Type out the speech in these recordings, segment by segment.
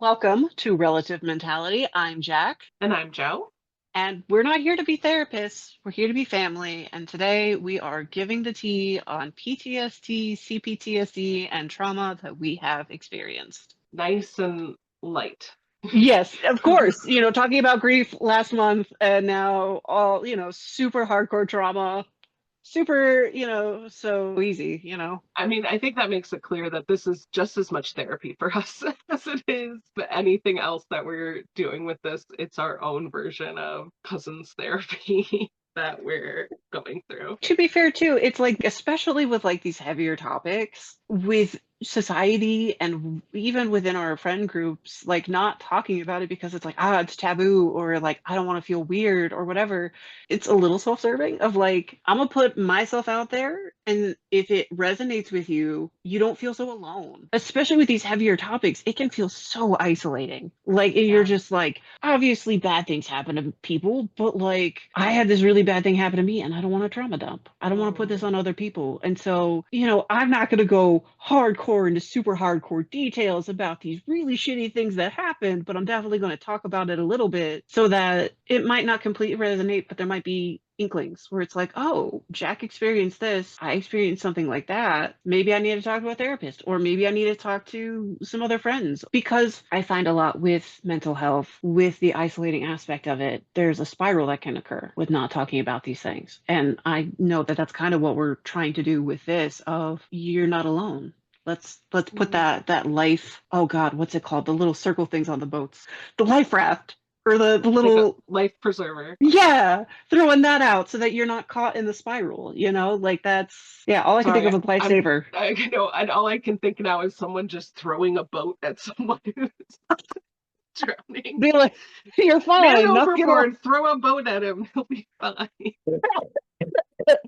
Welcome to Relative Mentality. I'm Jack, And I'm Joe. and we're not here to be therapists. We're here to be family. And today we are giving the tea on PTSD, CPTSD, and trauma that we have experienced. Nice and light. Yes, of course. Talking about grief last month and now all, super hardcore trauma, super, so easy. I mean, I think that makes it clear that this is just as much therapy for us as it is but anything else that we're doing with this. It's our own version of cousins therapy that we're going through. To be fair, too, it's like, especially with like these heavier topics, with society and even within our friend groups, like not talking about it because it's like, it's taboo, or like, I don't want to feel weird or whatever. It's a little self-serving of like, I'm gonna put myself out there. And if it resonates with you, you don't feel so alone. Especially with these heavier topics, it can feel so isolating. Like, and you're Yeah. just like, obviously bad things happen to people, but like, I had this really bad thing happen to me and I don't want to trauma dump. I don't want to put this Mm. on other people. And so, I'm not going to go hardcore into super hardcore details about these really shitty things that happened, but I'm definitely going to talk about it a little bit so that it might not completely resonate, but there might be inklings where it's like, oh, Jack experienced this. I experienced something like that. Maybe I need to talk to a therapist, or maybe I need to talk to some other friends. Because I find a lot with mental health, with the isolating aspect of it, there's a spiral that can occur with not talking about these things. And I know that that's kind of what we're trying to do with this of you're not alone. Let's put Mm. that life, oh God, what's it called? The little circle things on the boats. The life raft, or the Like a little, life preserver. yeah, throwing that out so that you're not caught in the spiral, Like that's, yeah, all I can think Sorry, of is I'm lifesaver. and all I can think now is someone just throwing a boat at someone who's drowning. Be like, you're Man fine. Now get off. overboard, throw a boat at him, he'll be fine.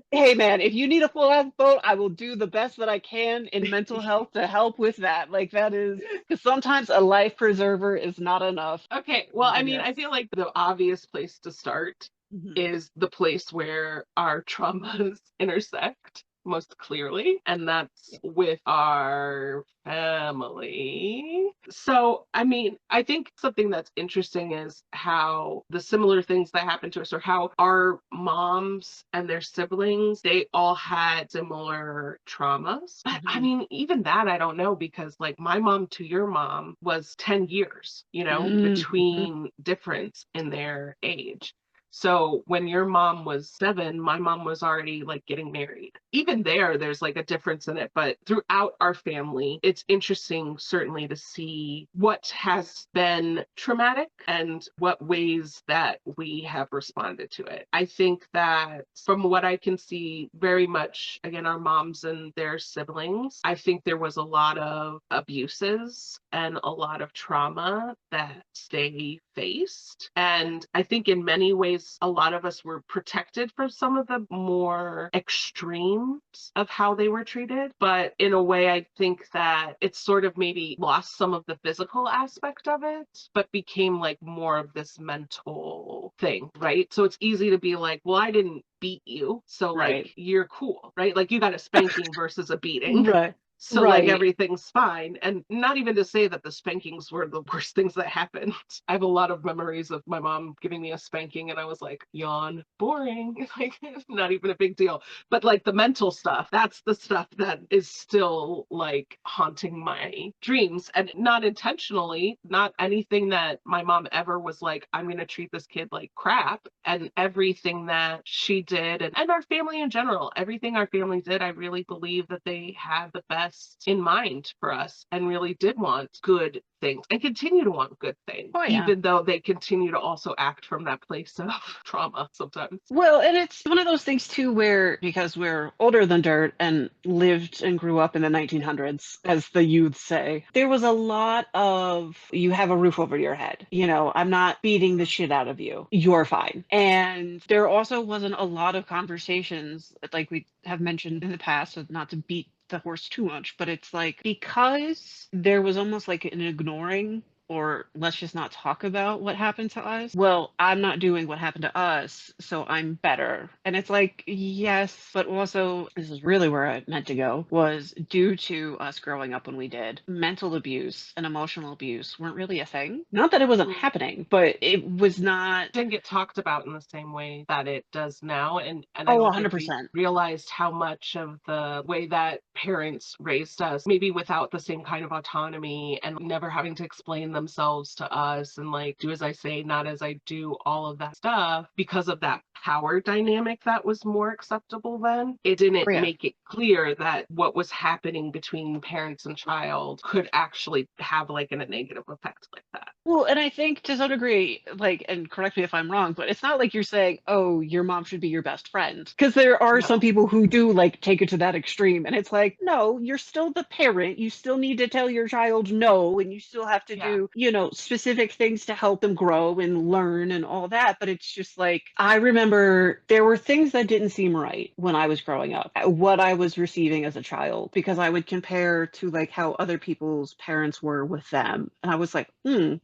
Hey man, if you need a full ass boat, I will do the best that I can in mental health to help with that. Like that is because sometimes a life preserver is not enough. Okay, well, I But mean, I yes. feel like the obvious place to start Mhm. is the place where our traumas intersect most clearly, and that's with our family. So, I mean, I think something that's interesting is how the similar things that happened to us, or how our moms and their siblings, they all had similar traumas. But I Mhm. mean, even that, I don't know, because like my mom to your mom was 10 years, Mhm. between difference in their age. So when your mom was 7, my mom was already like getting married. Even there's like a difference in it. But throughout our family, it's interesting, certainly, to see what has been traumatic and what ways that we have responded to it. I think that from what I can see, very much, again, our moms and their siblings, I think there was a lot of abuses and a lot of trauma that they faced. And I think in many ways, a lot of us were protected from some of the more extremes of how they were treated. But in a way, I think that it sort of maybe lost some of the physical aspect of it, but became like more of this mental thing, right? So it's easy to be like, well, I didn't beat you, so like Right. you're cool, right? Like you got a spanking versus a beating. Right. So like Right. everything's fine. And not even to say that the spankings were the worst things that happened. I have a lot of memories of my mom giving me a spanking and I was like, yawn, boring. Like not even a big deal. But like the mental stuff, that's the stuff that is still like haunting my dreams. And not intentionally, not anything that my mom ever was like, I'm gonna treat this kid like crap. And everything that she did, and our family in general, everything our family did, I really believe that they had the best in mind for us and really did want good things and continue to want good things, Oh yeah. even though they continue to also act from that place of trauma sometimes. Well, and it's one of those things too where because we're older than dirt and lived and grew up in the 1900s, as the youths say, there was a lot of you have a roof over your head. I'm not beating the shit out of you. You're fine. And there also wasn't a lot of conversations, like we have mentioned in the past, so not to beat the horse too much, but it's like because there was almost like an ignoring or let's just not talk about what happened to us. Well, I'm not doing what happened to us, so I'm better. And it's like, yes, but also, this is really where I meant to go, was due to us growing up when we did, mental abuse and emotional abuse weren't really a thing. Not that it wasn't Mm. happening, but it was not. Didn't get talked about in the same way that it does now. And I Oh, don't think we 100%. realized how much of the way that parents raised us, maybe without the same kind of autonomy and never having to explain themselves to us and like do as I say, not as I do, all of that stuff, because of that power dynamic that was more acceptable then, it Oh, didn't yeah. make it clear that what was happening between parents and child could actually have like a negative effect like that. Well, and I think to some degree, like, and correct me if I'm wrong, but it's not like you're saying, oh, your mom should be your best friend. Because there are some No. people who do like take it to that extreme. And it's like, no, you're still the parent. You still need to tell your child no. And you still have to Yeah. do, specific things to help them grow and learn and all that. But it's just like, I remember there were things that didn't seem right when I was growing up, what I was receiving as a child, because I would compare to like how other people's parents were with them. And I was like,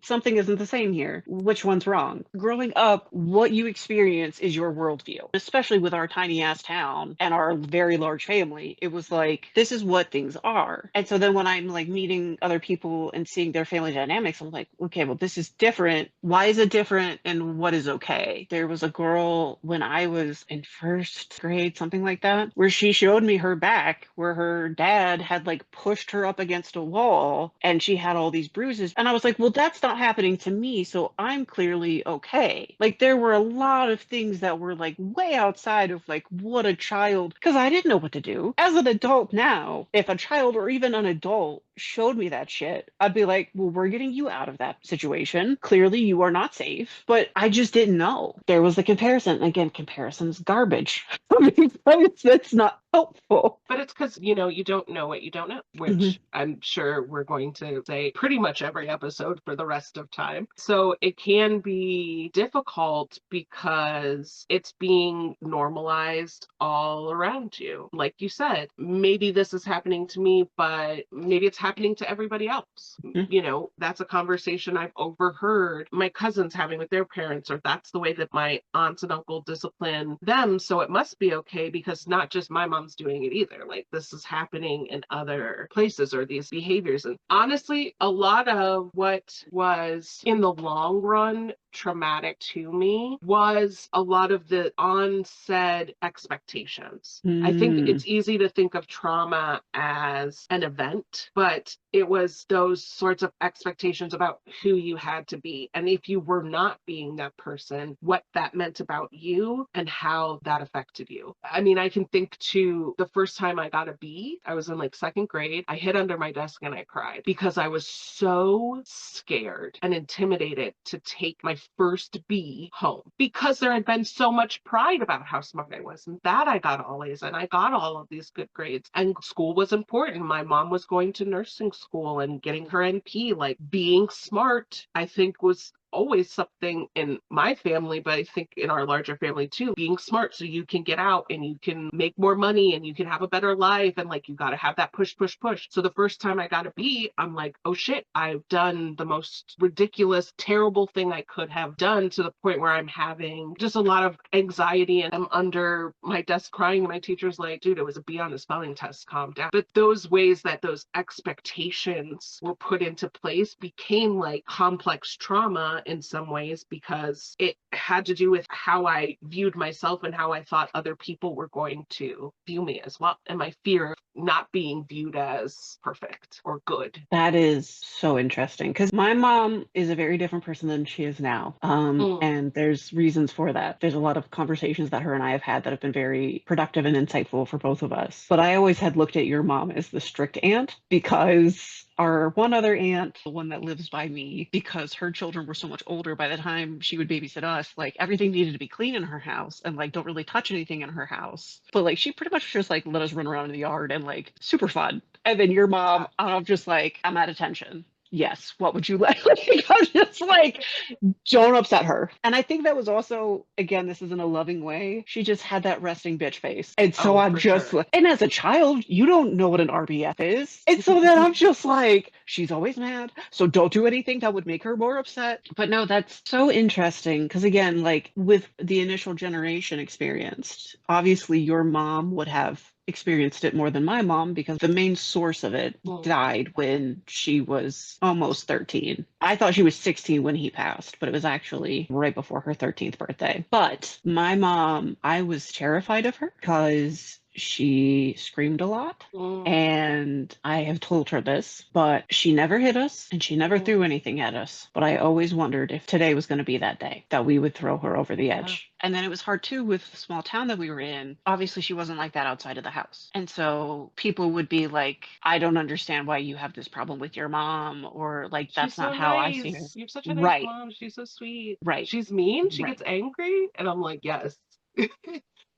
something isn't the same here. Which one's wrong? Growing up, what you experience is your worldview, especially with our tiny ass town and our very large family. It was like, this is what things are. And so then when I'm like meeting other people and seeing their family dynamics, I'm like, okay, well, this is different. Why is it different? And what is okay? There was a girl when I was in first grade, something like that, where she showed me her back, where her dad had like pushed her up against a wall and she had all these bruises. And I was like, well, that's not happening to me. So I'm clearly okay. Like there were a lot of things that were like way outside of like what a child, because I didn't know what to do. As an adult now, if a child or even an adult showed me that shit, I'd be like, well, we're getting you out of that situation. Clearly, you are not safe. But I just didn't know. There was the comparison. Again, comparison's garbage. Because that's not helpful. But it's because, you don't know what you don't know, Mhm. which I'm sure we're going to say pretty much every episode for the rest of time. So it can be difficult because it's being normalized all around you. Like you said, maybe this is happening to me, but maybe it's happening to everybody else. That's a conversation I've overheard my cousins having with their parents, or that's the way that my aunts and uncle discipline them. So it must be okay because not just my mom's doing it either. Like this is happening in other places or these behaviors. And honestly, a lot of what was in the long run traumatic to me was a lot of the onsaid expectations. I think Mm. it's easy to think of trauma as an event, but it was those sorts of expectations about who you had to be. And if you were not being that person, what that meant about you and how that affected you. I mean, I can think to the first time I got a B, I was in like second grade. I hid under my desk and I cried because I was so scared and intimidated to take my first B home because there had been so much pride about how smart I was and that I got all A's and I got all of these good grades and school was important. My mom was going to nursing school and getting her NP. Like being smart, I think was always something in my family, but I think in our larger family too, being smart so you can get out and you can make more money and you can have a better life. And like, you got to have that push, push, push. So the first time I got a B, I'm like, oh shit, I've done the most ridiculous, terrible thing I could have done to the point where I'm having just a lot of anxiety and I'm under my desk crying. And my teacher's like, dude, it was a B on the spelling test, calm down. But those ways that those expectations were put into place became like complex trauma in some ways because it had to do with how I viewed myself and how I thought other people were going to view me as well. And my fear of not being viewed as perfect or good. That is so interesting because my mom is a very different person than she is now. Mm. And there's reasons for that. There's a lot of conversations that her and I have had that have been very productive and insightful for both of us. But I always had looked at your mom as the strict aunt because our one other aunt, the one that lives by me, because her children were so much older by the time she would babysit us, like everything needed to be clean in her house and like don't really touch anything in her house. But like she pretty much just like let us run around in the yard and like super fun. And then your mom, I'm just like, I'm at attention. yes, what would you like? I'm just like, don't upset her. And I think that was also, again, this is in a loving way. She just had that resting bitch face. And so Oh, I'm for just sure. like, and as a child, you don't know what an RBF is. And so then I'm just like, she's always mad. So don't do anything that would make her more upset. But no, that's so interesting. Because again, like with the initial generation experienced, obviously your mom would have experienced it more than my mom because the main source of it Mm. died when she was almost 13. I thought she was 16 when he passed, but it was actually right before her 13th birthday. But my mom, I was terrified of her because she screamed a lot. Mm. And I have told her this, but she never hit us and she never Mm. threw anything at us. But I always wondered if today was going to be that day that we would throw her over the Yeah. edge. And then it was hard too with the small town that we were in. Obviously, she wasn't like that outside of the house. And so people would be like, I don't understand why you have this problem with your mom, or like, She's that's so not how I see her. nice. You have such a nice Right, mom. She's so sweet. right, She's mean. She right. gets angry. And I'm like, yes.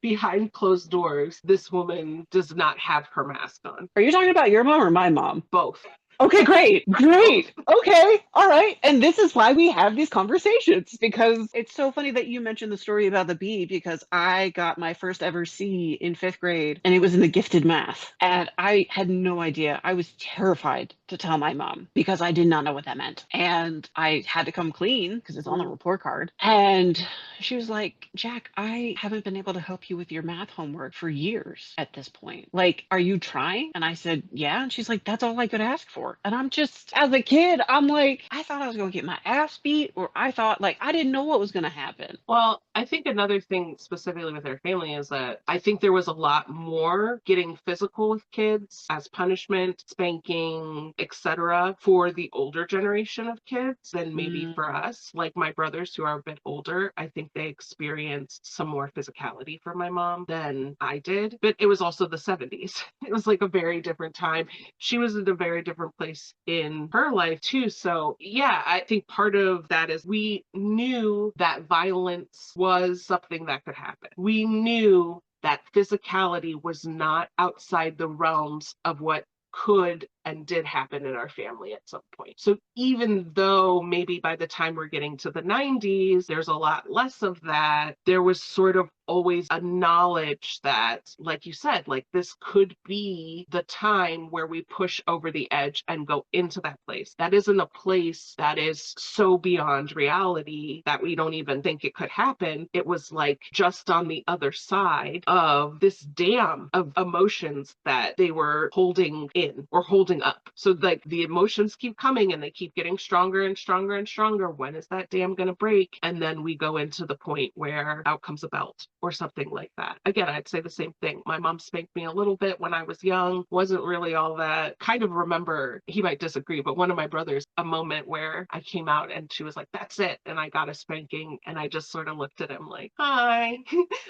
Behind closed doors, this woman does not have her mask on. Are you talking about your mom or my mom? Both. Okay, great, Both. great. Okay, all right. And this is why we have these conversations because it's so funny that you mentioned the story about the bee because I got my first ever C in fifth grade and it was in the gifted math. And I had no idea. I was terrified to tell my mom because I did not know what that meant. And I had to come clean because it's on the Mm. report card. And she was like, Jack, I haven't been able to help you with your math homework for years at this point. Like, are you trying? And I said, yeah. And she's like, that's all I could ask for. And I'm just, as a kid, I'm like, I thought I was going to get my ass beat, or I thought, like, I didn't know what was going to happen. Well, I think another thing specifically with our family is that I think there was a lot more getting physical with kids as punishment, spanking, etc. for the older generation of kids than maybe for Mm, us. Like my brothers who are a bit older, I think they experienced some more physicality from my mom than I did. But it was also the 70s. It was like a very different time. She was in a very different place in her life too. So yeah, I think part of that is we knew that violence was something that could happen. We knew that physicality was not outside the realms of what could and did happen in our family at some point. So even though maybe by the time we're getting to the 90s, there's a lot less of that, there was sort of always a knowledge that, like you said, like this could be the time where we push over the edge and go into that place. That isn't a place that is so beyond reality that we don't even think it could happen. It was like just on the other side of this dam of emotions that they were holding in or holding up. So like the emotions keep coming and they keep getting stronger and stronger and stronger. When is that dam going to break? And then we go into the point where out comes a belt or something like that. Again, I'd say the same thing. My mom spanked me a little bit when I was young, wasn't really all that. Kind of remember, he might disagree, but one of my brothers, a moment where I came out and she was like, that's it. And I got a spanking and I just sort of looked at him like, hi,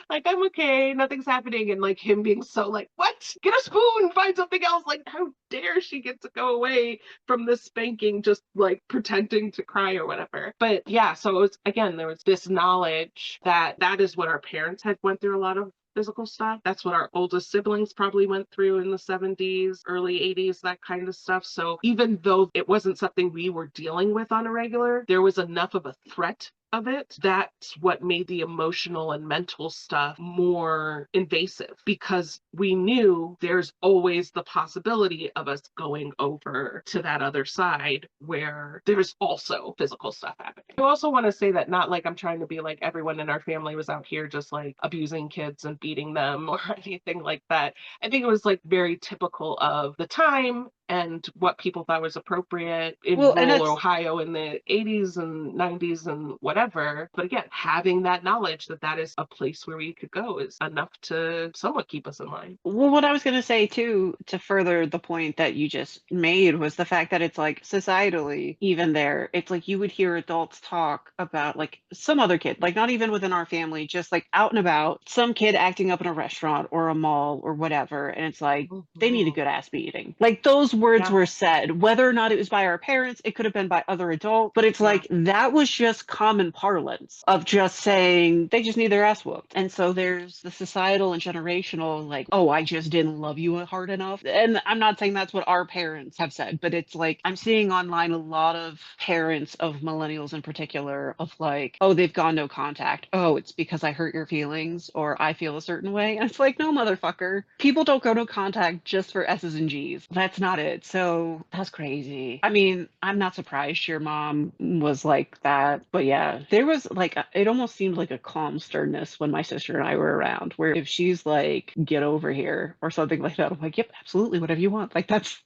like I'm okay, nothing's happening. And like him being so like, what? Get a spoon, find something else. Like, how dare she get to go away from this spanking, just like pretending to cry or whatever. But yeah, so it was, again, there was this knowledge that that is what our parents had went through a lot of physical stuff. That's what our oldest siblings probably went through in the 70s, early 80s, that kind of stuff. So even though it wasn't something we were dealing with on a regular, there was enough of a threat of it. That's what made the emotional and mental stuff more invasive because we knew there's always the possibility of us going over to that other side where there's also physical stuff happening. I also want to say that not like I'm trying to be like everyone in our family was out here just like abusing kids and beating them or anything like that. I think it was like very typical of the time and what people thought was appropriate in well, and rural that's Ohio in the 80s and 90s and whatever. But again, having that knowledge that that is a place where we could go is enough to somewhat keep us in line. well, what I was going to say too, to further the point that you just made, was the fact that it's like societally, even there, it's like you would hear adults talk about like some other kid, like not even within our family, just like out and about, some kid acting up in a restaurant or a mall or whatever. And it's like, they need a Mhm. good ass beating. Like those words Yeah. were said, whether or not it was by our parents, it could have been by other adults, but it's Yeah. like that was just common parlance of just saying they just need their ass whooped. And so there's the societal and generational, like, oh, I just didn't love you hard enough. And I'm not saying that's what our parents have said, but it's like I'm seeing online a lot of parents of millennials in particular of like, oh, they've gone no contact. Oh, it's because I hurt your feelings or I feel a certain way. And it's like, no, motherfucker. People don't go no contact just for S's and G's. That's not it. So that's crazy. I mean, I'm not surprised your mom was like that. But yeah, there was like, it almost seemed like a calm sternness when my sister and I were around, where if she's like, get over here or something like that, I'm like, yep, absolutely, whatever you want. Like, that's,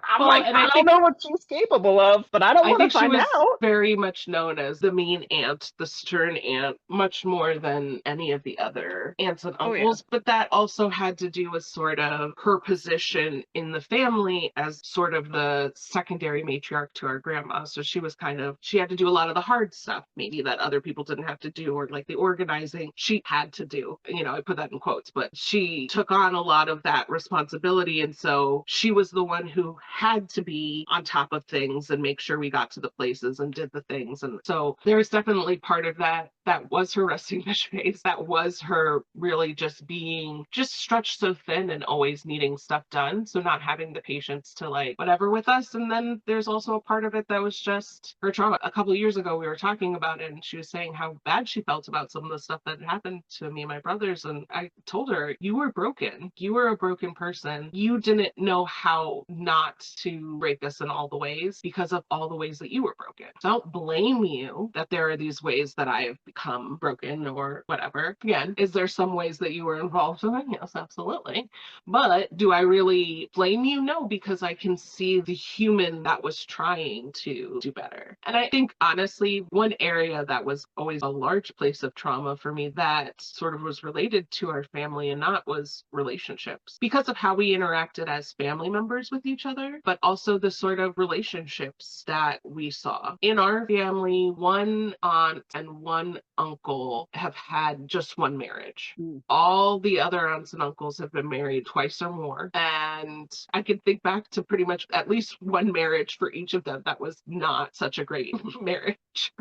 I'm Well, like, and I don't know what she's capable of, but I don't I want to think she find was out. very much known as the mean aunt, the stern aunt, much more than any of the other aunts and Oh, yeah. uncles. But that also had to do with sort of her position in the family as sort of the secondary matriarch to our grandma. So she was kind of, she had to do a lot of the hard stuff, maybe that other people didn't have to do, or like the organizing she had to do. You know, I put that in quotes, but she took on a lot of that responsibility. And so she was the one who had to be on top of things and make sure we got to the places and did the things. And so there's definitely part of that. That was her resting bitch face. That was her really just being just stretched so thin and always needing stuff done. So not having the patience to like whatever with us. And then there's also a part of it that was just her trauma. A couple of years ago, we were talking about it and she was saying how bad she felt about some of the stuff that happened to me and my brothers. And I told her, you were broken. You were a broken person. You didn't know how not to break us in all the ways because of all the ways that you were broken. So I don't blame you that there are these ways that I have become broken or whatever. Again, is there some ways that you were involved in it? Yes, absolutely. But do I really blame you? No, because I can see the human that was trying to do better. And I think honestly, one area that was always a large place of trauma for me that sort of was related to our family and not was relationships because of how we interacted as family members with each other, but also the sort of relationships that we saw. In our family, one aunt and one uncle have had just one marriage. Mm. All the other aunts and uncles have been married twice or more. And I can think back to pretty much at least one marriage for each of them that was not such a great marriage,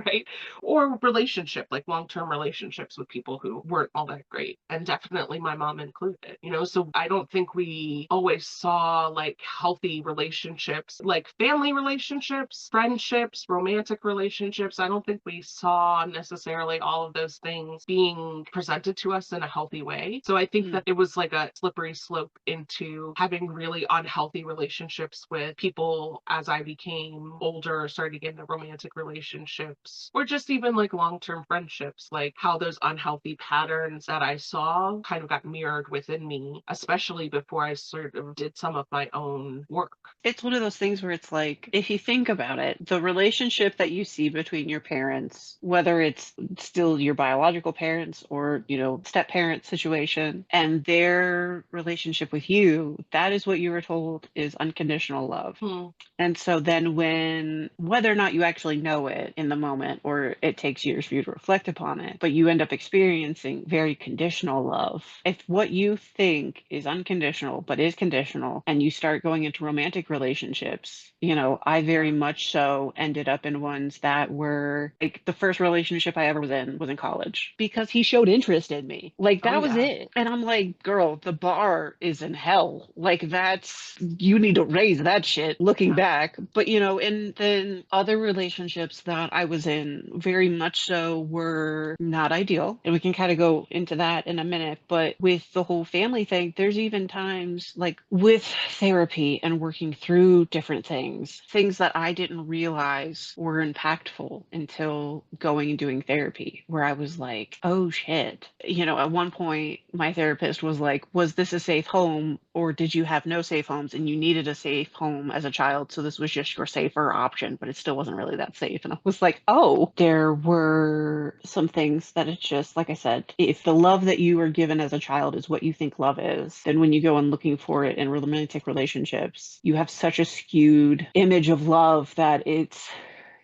right? Or relationship, like long-term relationships with people who weren't all that great. And definitely my mom included, you know, so I don't think we always saw like healthy relationships, like family relationships, friendships, romantic relationships. I don't think we saw necessarily all of those things being presented to us in a healthy way. So I think that it was like a slippery slope into having really unhealthy relationships with people as I became older, started to get into romantic relationships, or just even like long-term friendships, like how those unhealthy patterns that I saw kind of got mirrored within me, especially before I sort of did some of my own work. It's one of those things where it's like, if you think about it, the relationship that you see between your parents, whether it's still your biological parents or, you know, step parent situation, and their relationship with you, that is what you were told is unconditional love. Hmm. And so then when, whether or not you actually know it in the moment, or it takes years for you to reflect upon it, but you end up experiencing very conditional love. If what you think is unconditional, but is conditional, and you start going into romantic relationships, you know, I very Yeah. much so ended up in ones that were like the first relationship I ever was in college because he showed interest in me. Like Oh that was yeah. it. And I'm like, girl, the bar is in hell. Like that's, you need to raise that shit looking Yeah. back. But, you know, and then other relationships that I was in very much so were not ideal. And we can kind of go into that in a minute. But with the whole family thing, there's even times like with therapy and working through different things that I didn't realize were impactful until going and doing therapy, where I was like, oh shit. You know, at one point, my therapist was like, was this a safe home or did you have no safe homes and you needed a safe home as a child? So this was just your safer option, but it still wasn't really that safe. And I was like, oh, there were some things that it's just, like I said, if the love that you were given as a child is what you think love is, then when you go and looking for it in romantic relationships, you have such a skewed image of love that it's,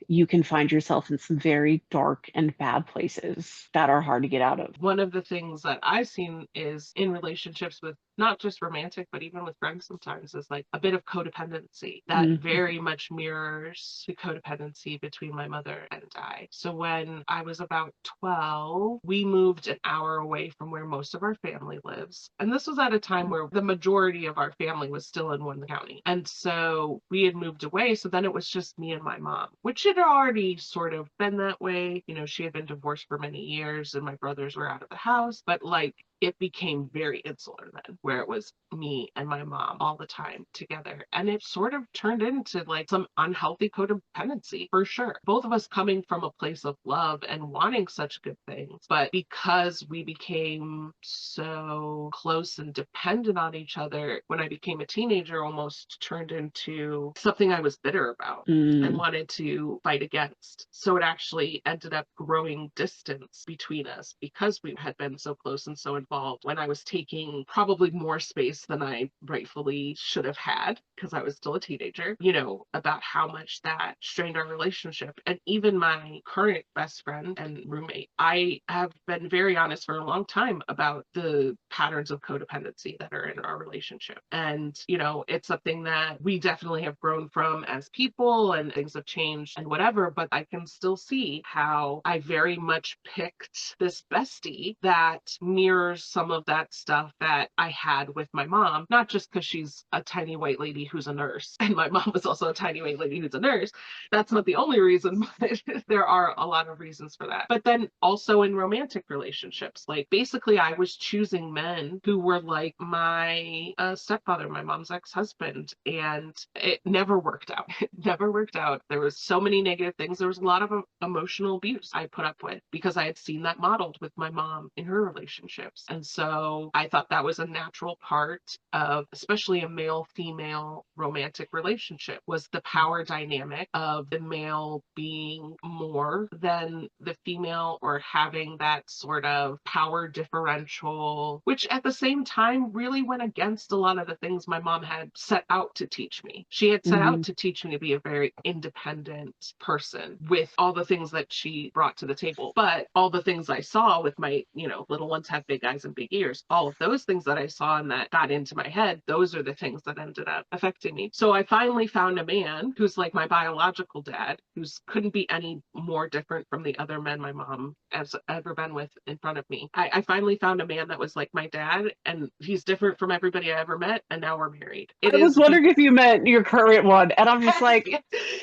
you can find yourself in some very dark and bad places that are hard to get out of. One of the things that I've seen is in relationships with not just romantic, but even with friends sometimes, is like a bit of codependency that Mhm. very much mirrors the codependency between my mother and I. So when I was about 12, we moved an hour away from where most of our family lives. And this was at a time where the majority of our family was still in one county. And so we had moved away. So then it was just me and my mom, which had already sort of been that way. You know, she had been divorced for many years and my brothers were out of the house. But like, it became very insular then, where it was me and my mom all the time together. And it sort of turned into like some unhealthy codependency for sure. Both of us coming from a place of love and wanting such good things. But because we became so close and dependent on each other, when I became a teenager, almost turned into something I was bitter about and Mm. wanted to fight against. So it actually ended up growing distance between us because we had been so close and so involved when I was taking probably more space than I rightfully should have had because I was still a teenager, you know, about how much that strained our relationship. And even my current best friend and roommate, I have been very honest for a long time about the patterns of codependency that are in our relationship. And, you know, it's something that we definitely have grown from as people and things have changed and whatever, but I can still see how I very much picked this bestie that mirrors some of that stuff that I had with my mom, not just because she's a tiny white lady who's a nurse and my mom is also a tiny white lady who's a nurse. That's not the only reason, but there are a lot of reasons for that. But then also in romantic relationships, like basically I was choosing men who were like my stepfather, my mom's ex-husband, and it never worked out. It never worked out. There was so many negative things. There was a lot of emotional abuse I put up with because I had seen that modeled with my mom in her relationships. And so I thought that was a natural part of especially a male female romantic relationship was the power dynamic of the male being more than the female or having that sort of power differential, which at the same time really went against a lot of the things my mom had set out to teach me. She had set out Mhm. to teach me to be a very independent person with all the things that she brought to the table. But all the things I saw with my, you know, little ones have big eyes and big ears, all of those things that I saw and that got into my head, those are the things that ended up affecting me. So I finally found a man who's like my biological dad, who's couldn't be any more different from the other men my mom has ever been with in front of me. I finally found a man that was like my dad, and he's different from everybody I ever met, and now we're married. It I was is wondering if you meant your current one, and I'm just like,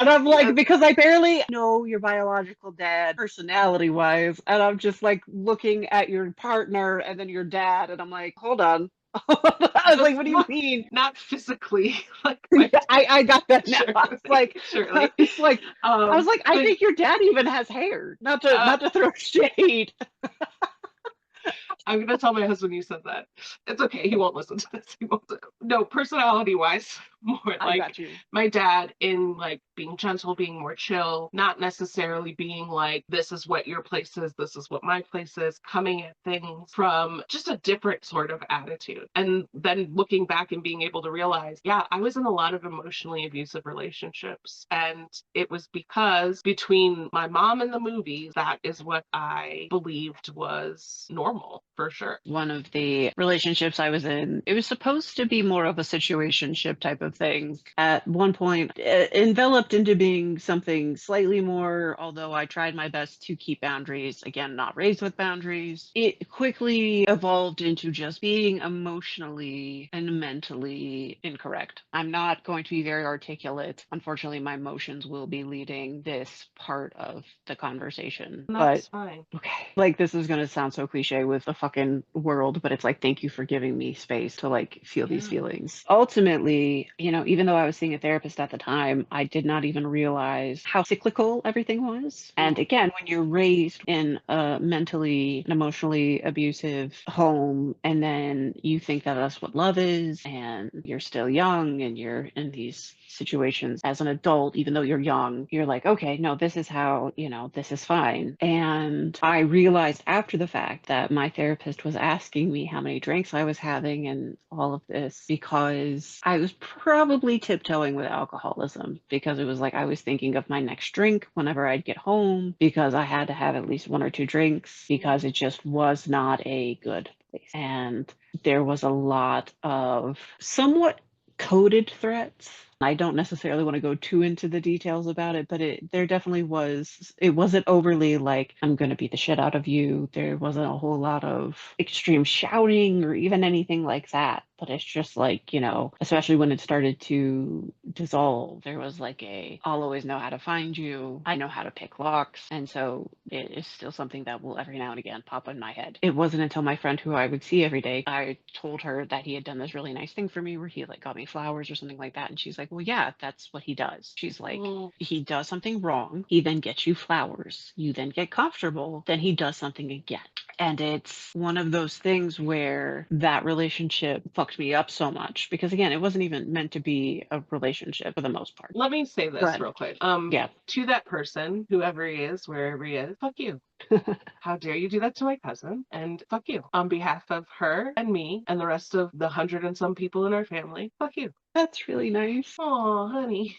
and I'm like, yes, because I barely know your biological dad personality wise, and I'm just like looking at your partner and then your dad, and I'm like, hold on. I was like, just what do you not, mean? not physically like my Yeah, dad. I got that now. I was Surely, like, I surely. was like, I But think your dad even has hair. uh, Not to throw shade. I'm gonna tell my husband you said that. It's okay. He won't listen to this. He won't. No, personality wise, more I like got you. my dad in like being gentle, being more chill, not necessarily being like, this is what your place is, this is what my place is, coming at things from just a different sort of attitude. And then looking back and being able to realize, yeah, I was in a lot of emotionally abusive relationships. And it was because between my mom and the movies, that is what I believed was normal for sure. One of the relationships I was in, it was supposed to be more of a situationship type of thing. At one point, it enveloped into being something slightly more, although I tried my best to keep boundaries. Again, not raised with boundaries. It quickly evolved into just being emotionally and mentally incorrect. I'm not going to be very articulate. Unfortunately, my emotions will be leading this part of the conversation. And But that's fine. okay. Like this is gonna sound so cliche with the fucking world, but it's like thank you for giving me space to like feel these Yeah. feelings. Ultimately, you know, even though I was seeing a therapist at the time, I did not even realize how cyclical everything was. And Mm, again, when you're raised in a mentally and emotionally abusive home, and then you think that that's what love is, and you're still young and you're in these situations as an adult, even though you're young, you're like, okay, no, this is how, you know, this is fine. And I realized after the fact that my therapist was asking me how many drinks I was having and all of this because I was probably tiptoeing with alcoholism because it was like I was thinking of my next drink whenever I'd get home because I had to have at least one or two drinks because mm, it just was not a good place. And There was a lot of somewhat coded threats. I don't necessarily want to go too into the details about it, but there definitely was, it wasn't overly like, I'm going to beat the shit out of you. There wasn't a whole lot of extreme shouting or even anything like that. But it's just like, especially when it started to dissolve, there was like I'll always know how to find you. I know how to pick locks. And so it is still something that will every now and again pop in my head. It wasn't until my friend who I would see every day, I told her that he had done this really nice thing for me where he like got me flowers or something like that. And she's like, well, yeah, that's what he does. She's like, Mm, he does something wrong. He then gets you flowers. You then get comfortable. Then he does something again. And it's one of those things where that relationship fucked me up so much because, again, it wasn't even meant to be a relationship for the most part. let me say Go this ahead. real quick. Yeah. To that person, whoever he is, wherever he is, fuck you. How dare you do that to my cousin? And fuck you. On behalf of her and me and the rest of the hundred and some people in our family, fuck you. That's really nice. Oh, honey.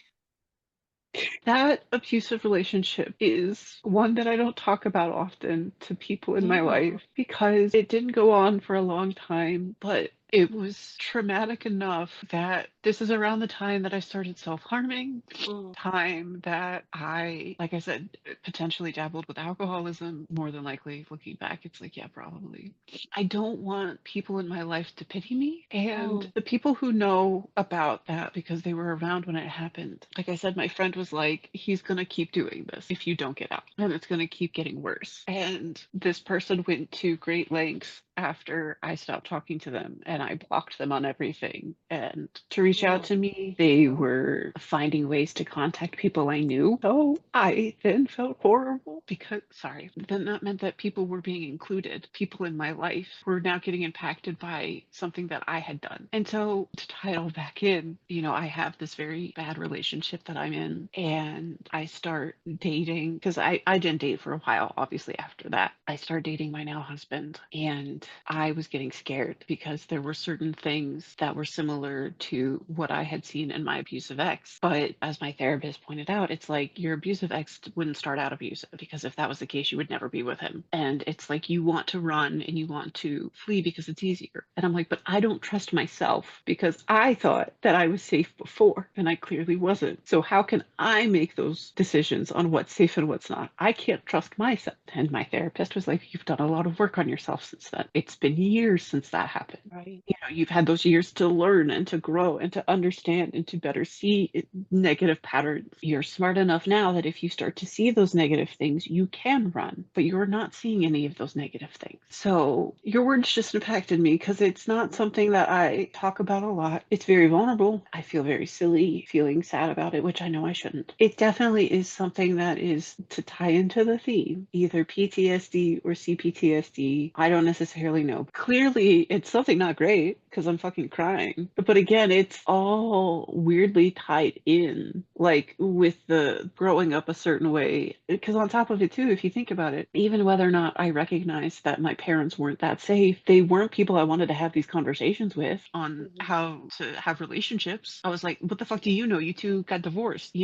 That abusive relationship is one that I don't talk about often to people in my Yeah. life because it didn't go on for a long time, but it was traumatic enough that this is around the time that I started self-harming, Mm, time that I, like I said, potentially dabbled with alcoholism. More than likely, looking back, it's like, yeah, probably. I don't want people in my life to pity me. And mm, the people who know about that because they were around when it happened, like I said, my friend was like, he's going to keep doing this if you don't get out, and it's going to keep getting worse. And this person went to great lengths after I stopped talking to them and I blocked them on everything. And to reach out mm, to me, they were finding ways to contact people I knew. So I then felt horrible because, sorry, then that meant that people were being included. People in my life were now getting impacted by something that I had done. And so to tie it all back in, I have this very bad relationship that I'm in and I start dating because I didn't date for a while, obviously, after that. I started dating my now husband and I was getting scared because there were certain things that were similar to what I had seen in my abusive ex. But as my therapist pointed out, it's like your abusive ex wouldn't start out abusive because if that was the case, you would never be with him. And it's like you want to run and you want to flee because it's easier. And I'm like, but I don't trust myself because I thought that I was safe before and I clearly wasn't. So how can I make those decisions on what's safe and what's not? I can't trust myself. And my therapist was like, you've done a lot of work on yourself since then. It's been years since that happened. right. You've had those years to learn and to grow and to understand and to better see negative patterns. You're smart enough now that if you start to see those negative things, you can run, but you're not seeing any of those negative things. So your words just impacted me because it's not something that I talk about a lot. It's very vulnerable. I feel very silly feeling sad about it, which I know I shouldn't. It definitely is something that is to tie into the theme, either PTSD or CPTSD. I don't necessarily know. Clearly, it's something not great because I'm fucking crying. But again, it's all weirdly tied in, like with the growing up a certain way. Because on top of it, too, if you think about it, even whether or not I recognize that my parents weren't that safe, they weren't people I wanted to have these conversations with on Mhm. how to have relationships. I was like, what the fuck do you know? You two got divorced,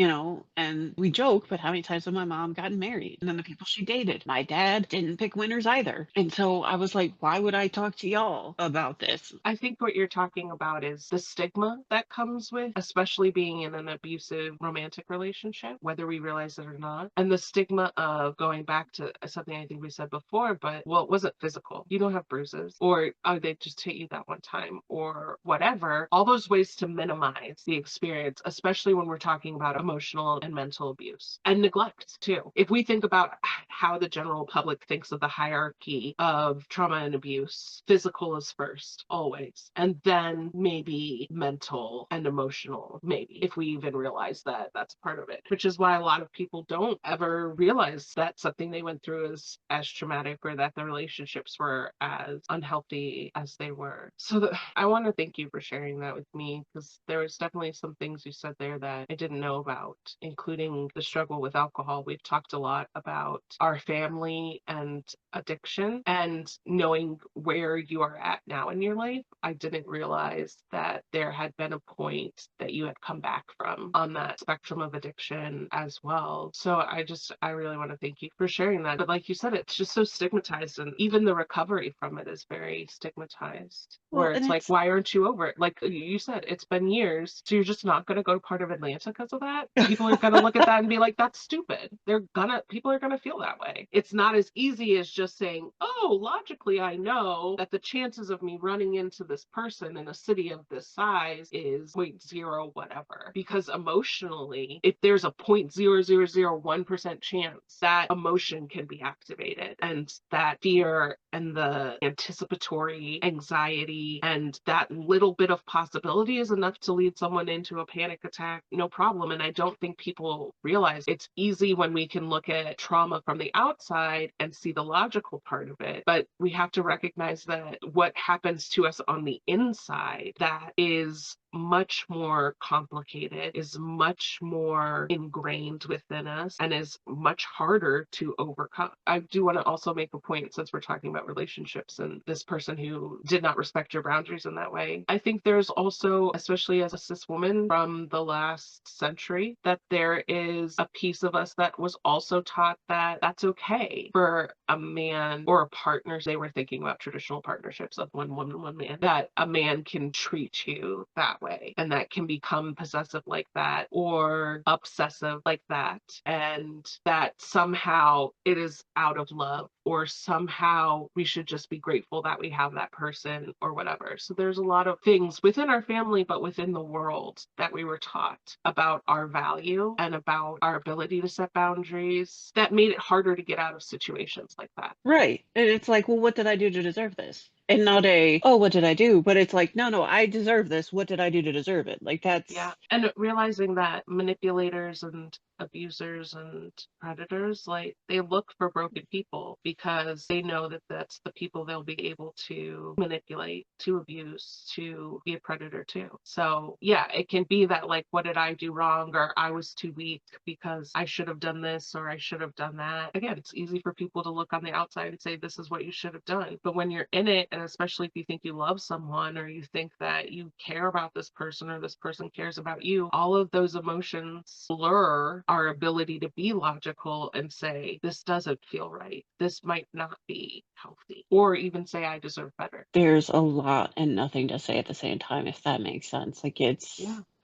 And we joke, but how many times have my mom gotten married? And then the people she dated. My dad didn't pick winners either. And so I was like, why would I talk to y'all about this? I think what you're talking about is the stigma that comes with, especially being in an abusive romantic relationship, whether we realize it or not. And the stigma of going back to something I think we said before, but well, it wasn't physical. You don't have bruises, or oh, they just hit you that one time, or whatever. All those ways to minimize the experience, especially when we're talking about emotional and mental abuse and neglect, too. If we think about how the general public thinks of the hierarchy of trauma and abuse, physical is first, always, and then maybe mental and emotional, maybe, if we even realize that that's part of it, which is why a lot of people don't ever realize that something they went through is as traumatic or that the relationships were as unhealthy as they were. I want to thank you for sharing that with me because there was definitely some things you said there that I didn't know about, including the struggle with alcohol. We've talked a lot about our family and addiction, and knowing where you are at now in your life, I didn't realize that there had been a point that you had come back from on that spectrum of addiction as well. So I really want to thank you for sharing that. But like you said, it's just so stigmatized, and even the recovery from it is very stigmatized, Well, where and it's like, it's why aren't you over it? Like you said, it's been years. So you're just not going to go to part of Atlanta because of that? People are going to look at that and be like, that's stupid. People are going to feel that way. It's not as easy as just saying, oh, logically, I know that the chances of me running into this person in a city of this size is zero point 0 whatever. Because emotionally, if there's a 0.0001% chance, that emotion can be activated, and that fear and the anticipatory anxiety and that little bit of possibility is enough to lead someone into a panic attack, no problem. And I don't think people realize it's easy when we can look at trauma from the outside and see the logical part of it, but we have to recognize that what happens to us on the inside, that is much more complicated, is much more ingrained within us, and is much harder to overcome. I do want to also make a point, since we're talking about relationships and this person who did not respect your boundaries in that way. I think there's also, especially as a cis woman from the last century, that there is a piece of us that was also taught that that's okay for a man or a partner. They were thinking about traditional partnerships of one woman, one man, that a man can treat you that way, and that can become possessive like that or obsessive like that, and that somehow it is out of love, or somehow we should just be grateful that we have that person or whatever. So there's a lot of things within our family, but within the world, that we were taught about our value and about our ability to set boundaries, that made it harder to get out of situations like that. right. And it's like, well, what did I do to deserve this? And not oh, what did I do? But it's like, no, I deserve this. What did I do to deserve it? Like Yeah. that's And realizing that manipulators and abusers and predators, like, they look for broken people because they know that that's the people they'll be able to manipulate, to abuse, to be a predator to. So yeah, it can be that, like, what did I do wrong, or I was too weak because I should have done this or I should have done that. Again, it's easy for people to look on the outside and say this is what you should have done, but when you're in it, and especially if you think you love someone or you think that you care about this person or this person cares about you, all of those emotions blur our ability to be logical and say, this doesn't feel right. This might not be healthy. Or even say, I deserve better. there's a lot and nothing to say at the same time, if that makes sense. Like Yeah, it's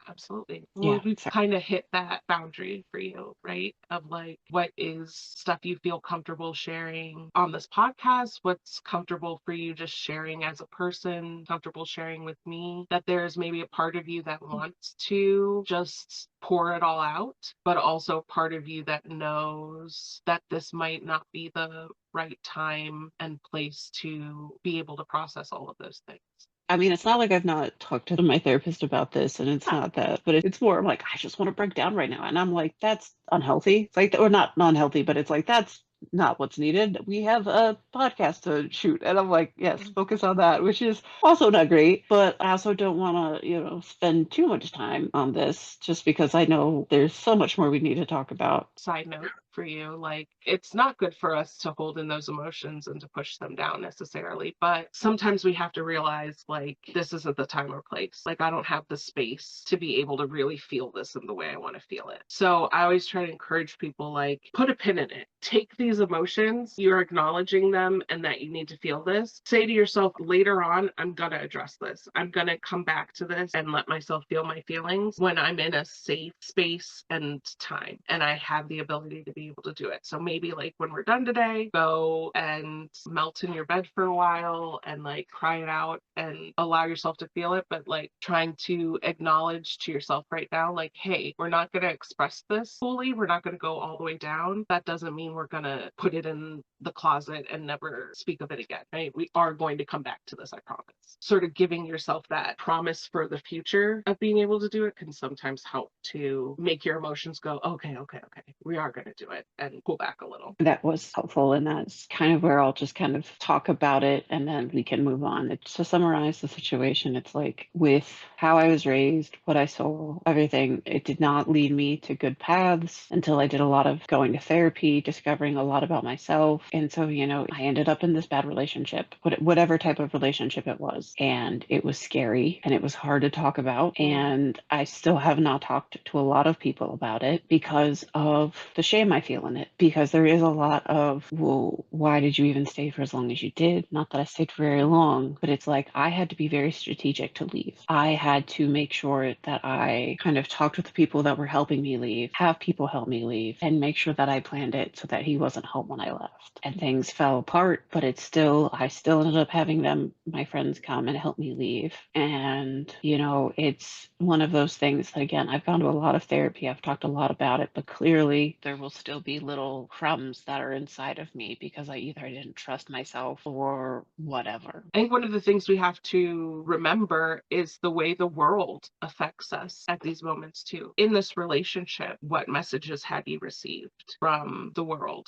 absolutely. Well, yeah, we've sorry. kind of hit that boundary for you, right? Of like, what is stuff you feel comfortable sharing on this podcast? What's comfortable for you just sharing as a person, comfortable sharing with me? That there's maybe a part of you that wants to just pour it all out, but also part of you that knows that this might not be the right time and place to be able to process all of those things. I mean, it's not like I've not talked to my therapist about this, and it's Yeah. not that, but it's more I'm like, I just want to break down right now. And I'm like, that's unhealthy. It's like, or not unhealthy, but it's like, that's not what's needed. We have a podcast to shoot. And I'm like, yes, focus on that, which is also not great. But I also don't want to, spend too much time on this just because I know there's so much more we need to talk about. Side note for you, like, it's not good for us to hold in those emotions and to push them down necessarily, but sometimes we have to realize, like, this isn't the time or place. Like, I don't have the space to be able to really feel this in the way I want to feel it. So I always try to encourage people, like, put a pin in it. Take these emotions, you're acknowledging them and that you need to feel this. Say to yourself, later on, I'm gonna address this. I'm gonna come back to this and let myself feel my feelings when I'm in a safe space and time, and I have the ability to be able to do it. So maybe, like, when we're done today, go and melt in your bed for a while and, like, cry it out and allow yourself to feel it, but, like, trying to acknowledge to yourself right now, like, hey, we're not going to express this fully. We're not going to go all the way down. That doesn't mean we're going to put it in the closet and never speak of it again, right? We are going to come back to this, I promise. Sort of giving yourself that promise for the future of being able to do it can sometimes help to make your emotions go, okay, we are going to do it and pull back a little. That was helpful, and that's kind of where I'll just kind of talk about it and then we can move on. To summarize the situation, it's like with how I was raised, what I saw, everything, it did not lead me to good paths until I did a lot of going to therapy, discovering a lot about myself. And so, I ended up in this bad relationship, whatever type of relationship it was. And it was scary and it was hard to talk about. And I still have not talked to a lot of people about it because of the shame I feel in it, because there is a lot of, well, why did you even stay for as long as you did? Not that I stayed for very long, but it's like I had to be very strategic to leave. I had to make sure that I kind of talked with the people that were helping me leave, have people help me leave, and make sure that I planned it so that he wasn't home when I left. And things fell apart, but I still ended up having my friends come and help me leave. And, it's one of those things that, again, I've gone to a lot of therapy, I've talked a lot about it, but clearly there will still be little crumbs that are inside of me because I either didn't trust myself or whatever. I think one of the things we have to remember is the way the world affects us at these moments too. In this relationship, what messages had you received from the world?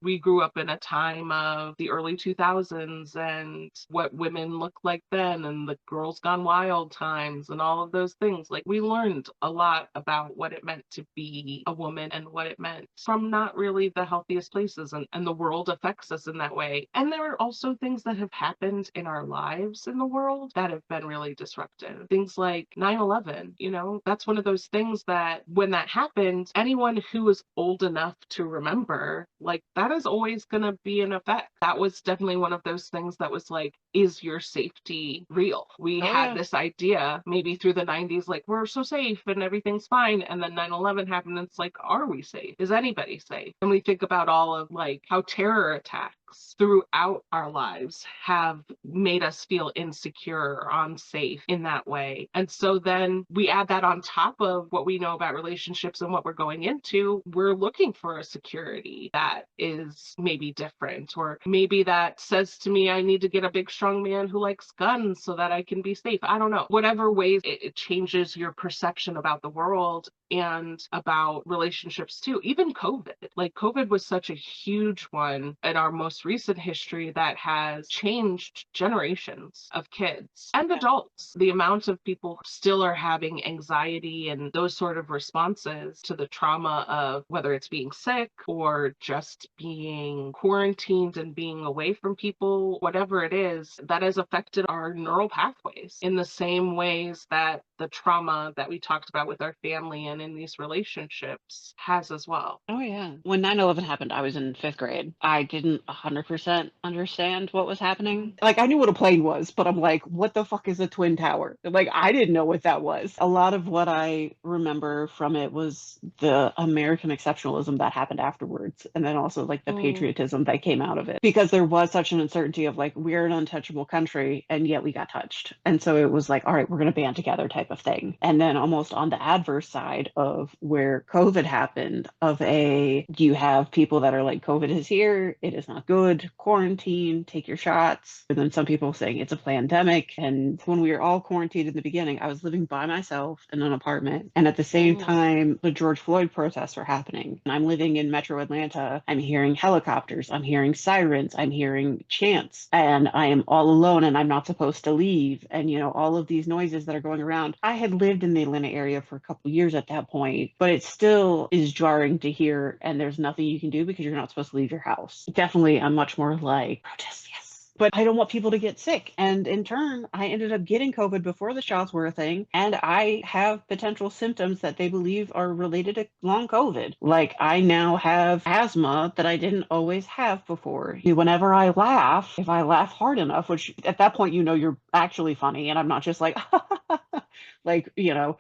We grew up in a time of the early 2000s and what women looked like then and the Girls Gone Wild times and all of those things. Like we learned a lot about what it meant to be a woman and what it meant from not really the healthiest places, and the world affects us in that way. And there are also things that have happened in our lives in the world that have been really disruptive. Things like 9/11, that's one of those things that when that happened, anyone who is old enough to remember, like that is always going to be in effect. That was definitely one of those things that was like, is your safety real? We Oh, had yeah. this idea maybe through the 90s, like we're so safe and everything's fine. And then 9/11 happened. And it's like, are we safe? Is anybody safe? And we think about all of like how terror attacks throughout our lives have made us feel insecure or unsafe in that way. And so then we add that on top of what we know about relationships and what we're going into. We're looking for a security that is maybe different, or maybe that says to me, I need to get a big, strong man who likes guns so that I can be safe. I don't know. Whatever ways it changes your perception about the world and about relationships too. Even COVID. Like COVID was such a huge one in our most recent history that has changed generations of kids and adults. The amount of people who still are having anxiety and those sort of responses to the trauma of whether it's being sick or just being quarantined and being away from people, whatever it is, that has affected our neural pathways in the same ways that the trauma that we talked about with our family and in these relationships has as well. Oh, yeah. When 9/11 happened, I was in fifth grade. I didn't 100% understand what was happening. Like, I knew what a plane was, but I'm like, what the fuck is a twin tower? Like, I didn't know what that was. A lot of what I remember from it was the American exceptionalism that happened afterwards. And then also, like, the patriotism that came out of it. Because there was such an uncertainty of, like, we're an untouchable country, and yet we got touched. And so it was like, all right, we're going to band together type of thing. And then almost on the adverse side of where COVID happened, you have people that are like, COVID is here, it is not good, quarantine, take your shots. And then some people saying it's a pandemic. And when we were all quarantined in the beginning, I was living by myself in an apartment. And at the same time, the George Floyd protests are happening. And I'm living in Metro Atlanta. I'm hearing helicopters, I'm hearing sirens, I'm hearing chants, and I am all alone and I'm not supposed to leave. And, all of these noises that are going around. I had lived in the Atlanta area for a couple of years at that point, but it still is jarring to hear, and there's nothing you can do because you're not supposed to leave your house. Definitely, I'm much more like protest, yes. But I don't want people to get sick. And in turn, I ended up getting COVID before the shots were a thing. And I have potential symptoms that they believe are related to long COVID. Like I now have asthma that I didn't always have before. Whenever I laugh, if I laugh hard enough, which at that point, you're actually funny. And I'm not just like, like,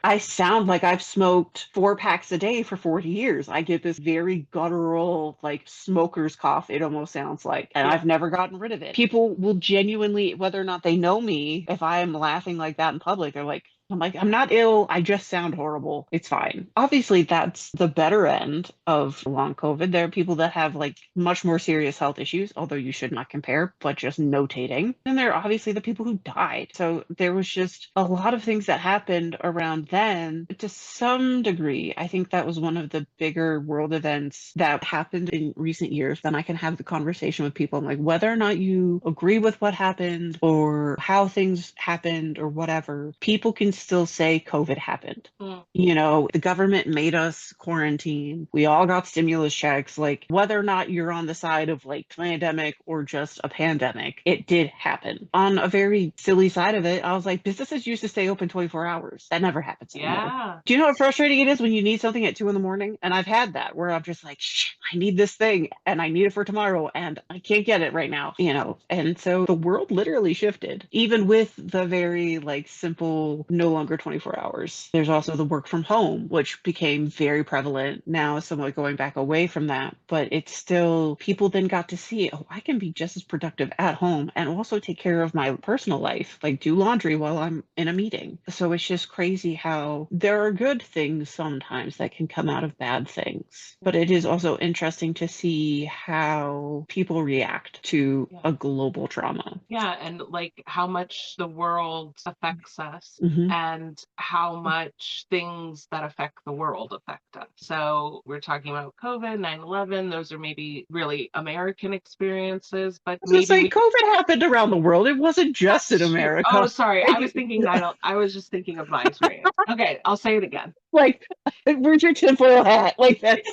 I sound like I've smoked 4 packs a day for 40 years. I get this very guttural, like smoker's cough, it almost sounds like. And I've never gotten rid of it. People will genuinely, whether or not they know me, if I am laughing like that in public, they're like, I'm like, I'm not ill. I just sound horrible. It's fine. Obviously, that's the better end of long COVID. There are people that have like much more serious health issues, although you should not compare, but just notating. And there are obviously the people who died. So there was just a lot of things that happened around then. To some degree, I think that was one of the bigger world events that happened in recent years. Then I can have the conversation with people. I'm like, whether or not you agree with what happened or how things happened or whatever, people can still say COVID happened. Mm. You know, the government made us quarantine. We all got stimulus checks. Like, whether or not you're on the side of like pandemic or just a pandemic, it did happen. On a very silly side of it, I was like, businesses used to stay open 24 hours. That never happens anymore. Yeah. Do you know how frustrating it is when you need something at 2 in the morning? And I've had that where I'm just like, shh, I need this thing and I need it for tomorrow and I can't get it right now, you know? And so the world literally shifted, even with the very like simple, no longer 24 hours. There's also the work from home, which became very prevalent. Now, somewhat going back away from that, but it's still, people then got to see, oh, I can be just as productive at home and also take care of my personal life, like do laundry while I'm in a meeting. So it's just crazy how there are good things sometimes that can come out of bad things. But it is also interesting to see how people react to Yeah. a global trauma. Yeah, and like how much the world affects us Mhm. and how much things that affect the world affect us. So we're talking about COVID, 9/11, those are maybe really American experiences, but I was gonna maybe say we COVID happened around the world. It wasn't just in that's true. Oh, America. sorry. I was Like, thinking I was just thinking of my experience. Okay, I'll say it again. like, where's your tinfoil hat? Like that's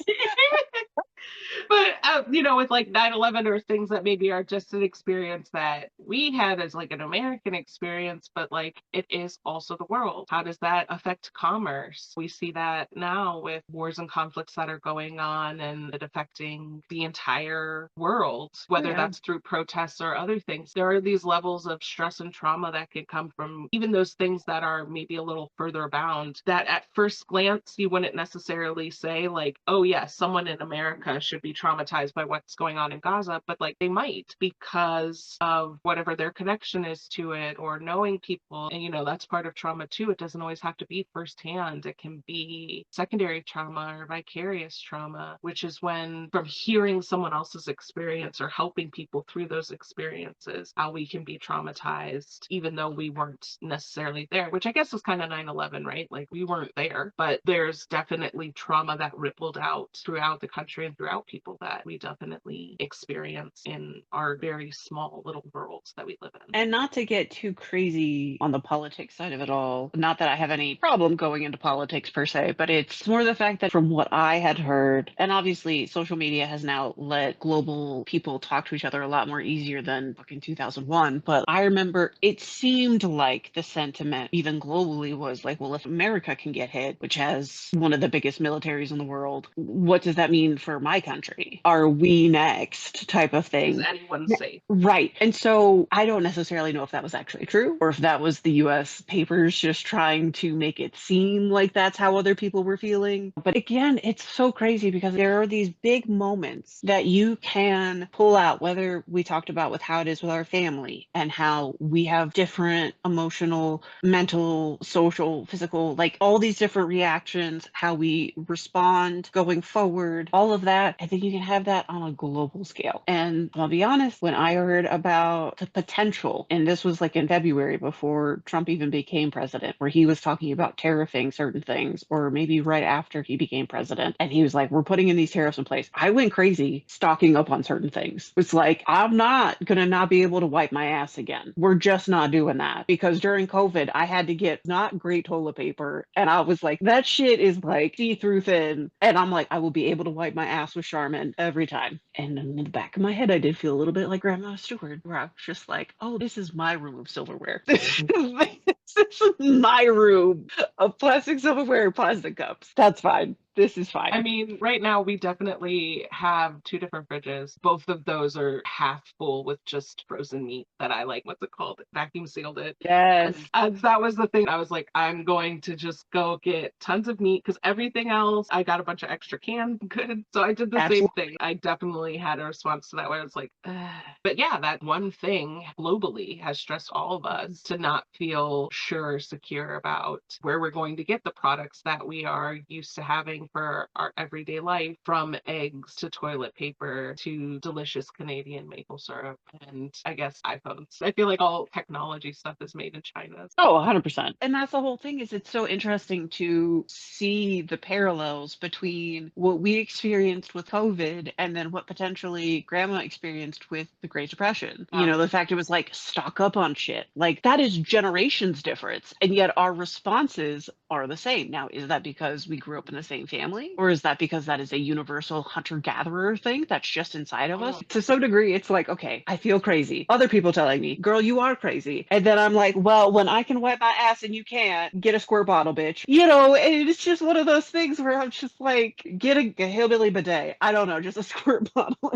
But with like 9/11 or things that maybe are just an experience that we had as like an American experience, but like it is also the world. How does that affect commerce? We see that now with wars and conflicts that are going on and it affecting the entire world, whether yeah. that's through protests or other things. There are these levels of stress and trauma that can come from even those things that are maybe a little further bound that at first glance you wouldn't necessarily say like, oh yes, someone in America should be traumatized by what's going on in Gaza, but like they might because of whatever their connection is to it or knowing people. And that's part of trauma too. It doesn't always have to be firsthand. It can be secondary trauma or vicarious trauma, which is when from hearing someone else's experience or helping people through those experiences, how we can be traumatized, even though we weren't necessarily there, which I guess is kind of 9/11, right? Like we weren't there, but there's definitely trauma that rippled out throughout the country and throughout people that we definitely experience in our very small little worlds that we live in. And not to get too crazy on the politics side of it all, not that I have any problem going into politics per se, but it's more the fact that from what I had heard, and obviously social media has now let global people talk to each other a lot more easier than fucking 2001. But I remember it seemed like the sentiment, even globally, was like, well, if America can get hit, which has one of the biggest militaries in the world, what does that mean for my country? Are we next? Type of Is thing. anyone safe? Right. And so I don't necessarily know if that was actually true or if that was the US papers just trying to make it seem like that's how other people were feeling. But again, it's so crazy because there are these big moments that you can pull out, whether we talked about with how it is with our family and how we have different emotional, mental, social, physical, like all these different reactions, how we respond going forward, all of that. I think you can have that on a global scale. And I'll be honest, when I heard about the potential, and this was like in February before Trump even became president, where he was talking about tariffing certain things, or maybe right after he became president, and he was like, we're putting in these tariffs in place. I went crazy stocking up on certain things. It's like, I'm not going to not be able to wipe my ass again. We're just not doing that because during COVID, I had to get not great toilet paper. And I was like, that shit is like see through thin. And I'm like, I will be able to wipe my ass with Charmin every time. And in the back of my head, I did feel a little bit like Grandma Stewart, where I was just like, oh, this is my room of silverware. This is my room of plastic silverware and plastic cups. That's fine. This is I fine. mean, right now we definitely have two different fridges. Both of those are half full with just frozen meat that I like, what's it called? Vacuum sealed it. Yes. And that was the thing. I was like, I'm going to just go get tons of meat because everything else, I got a bunch of extra canned goods. So I did the same Absolutely. thing. I definitely had a response to that where I was like, ugh. But yeah, that one thing globally has stressed all of us to not feel sure or secure about where we're going to get the products that we are used to having for our everyday life, from eggs to toilet paper to delicious Canadian maple syrup and I guess iPhones. I feel like all technology stuff is made in China. Oh, 100%. And that's the whole thing is it's so interesting to see the parallels between what we experienced with COVID and then what potentially grandma experienced with the Great Depression. You know, the fact it was like stock up on shit. Like that is generations difference. And yet our responses are the same. Now, is that because we grew up in the same family? Or is that because that is a universal hunter-gatherer thing that's just inside of us? To some degree, it's like, okay, I feel crazy. Other people telling me, girl, you are crazy. And then I'm like, well, when I can wipe my ass and you can't, get a squirt bottle, bitch. You know, and it's just one of those things where I'm just like, get a hillbilly bidet. I don't know, just a squirt bottle.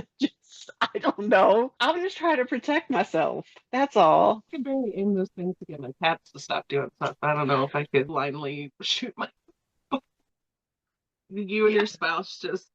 I don't know. I'm just trying to protect myself. That's all. I can barely aim those things to get my cats to stop doing stuff. I don't know if I could blindly shoot my you and your spouse just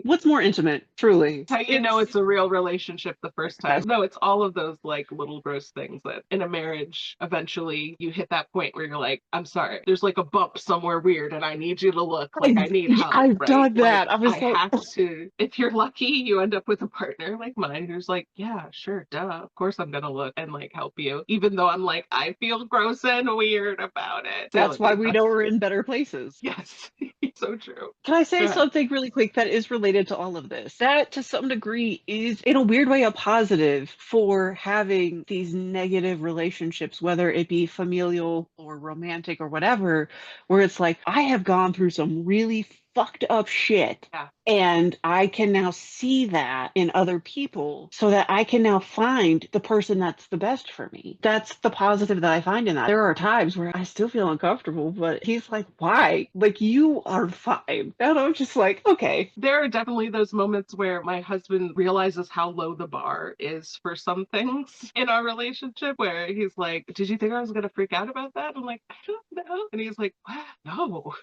What's more intimate, truly? how you know it's a real relationship the first time. Yes. No, it's all of those like little gross things that in a marriage eventually you hit that point where you're like, I'm sorry, there's like a bump somewhere weird and I need you to look, like I need help, I've right? done Like that. I I was like, have to, if you're lucky, you end up with a partner like mine who's like, yeah, sure, duh, of course I'm gonna look and like help you, even though I'm like, I feel gross and weird about it. that's So why we know that's we're in better places. yes, so true. Can I say Good. something really quick that is related to all of this? That, to some degree, is in a weird way a positive for having these negative relationships, whether it be familial or romantic or whatever, where it's like, I have gone through some really fucked up shit. Yeah. And I can now see that in other people so that I can now find the person that's the best for me. That's the positive that I find in that. There are times where I still feel uncomfortable, but he's like, why? Like, you are fine. And I'm just like, okay. There are definitely those moments where my husband realizes how low the bar is for some things in our relationship, where he's like, did you think I was going to freak out about that? I'm like, I don't know. And he's like, what? No,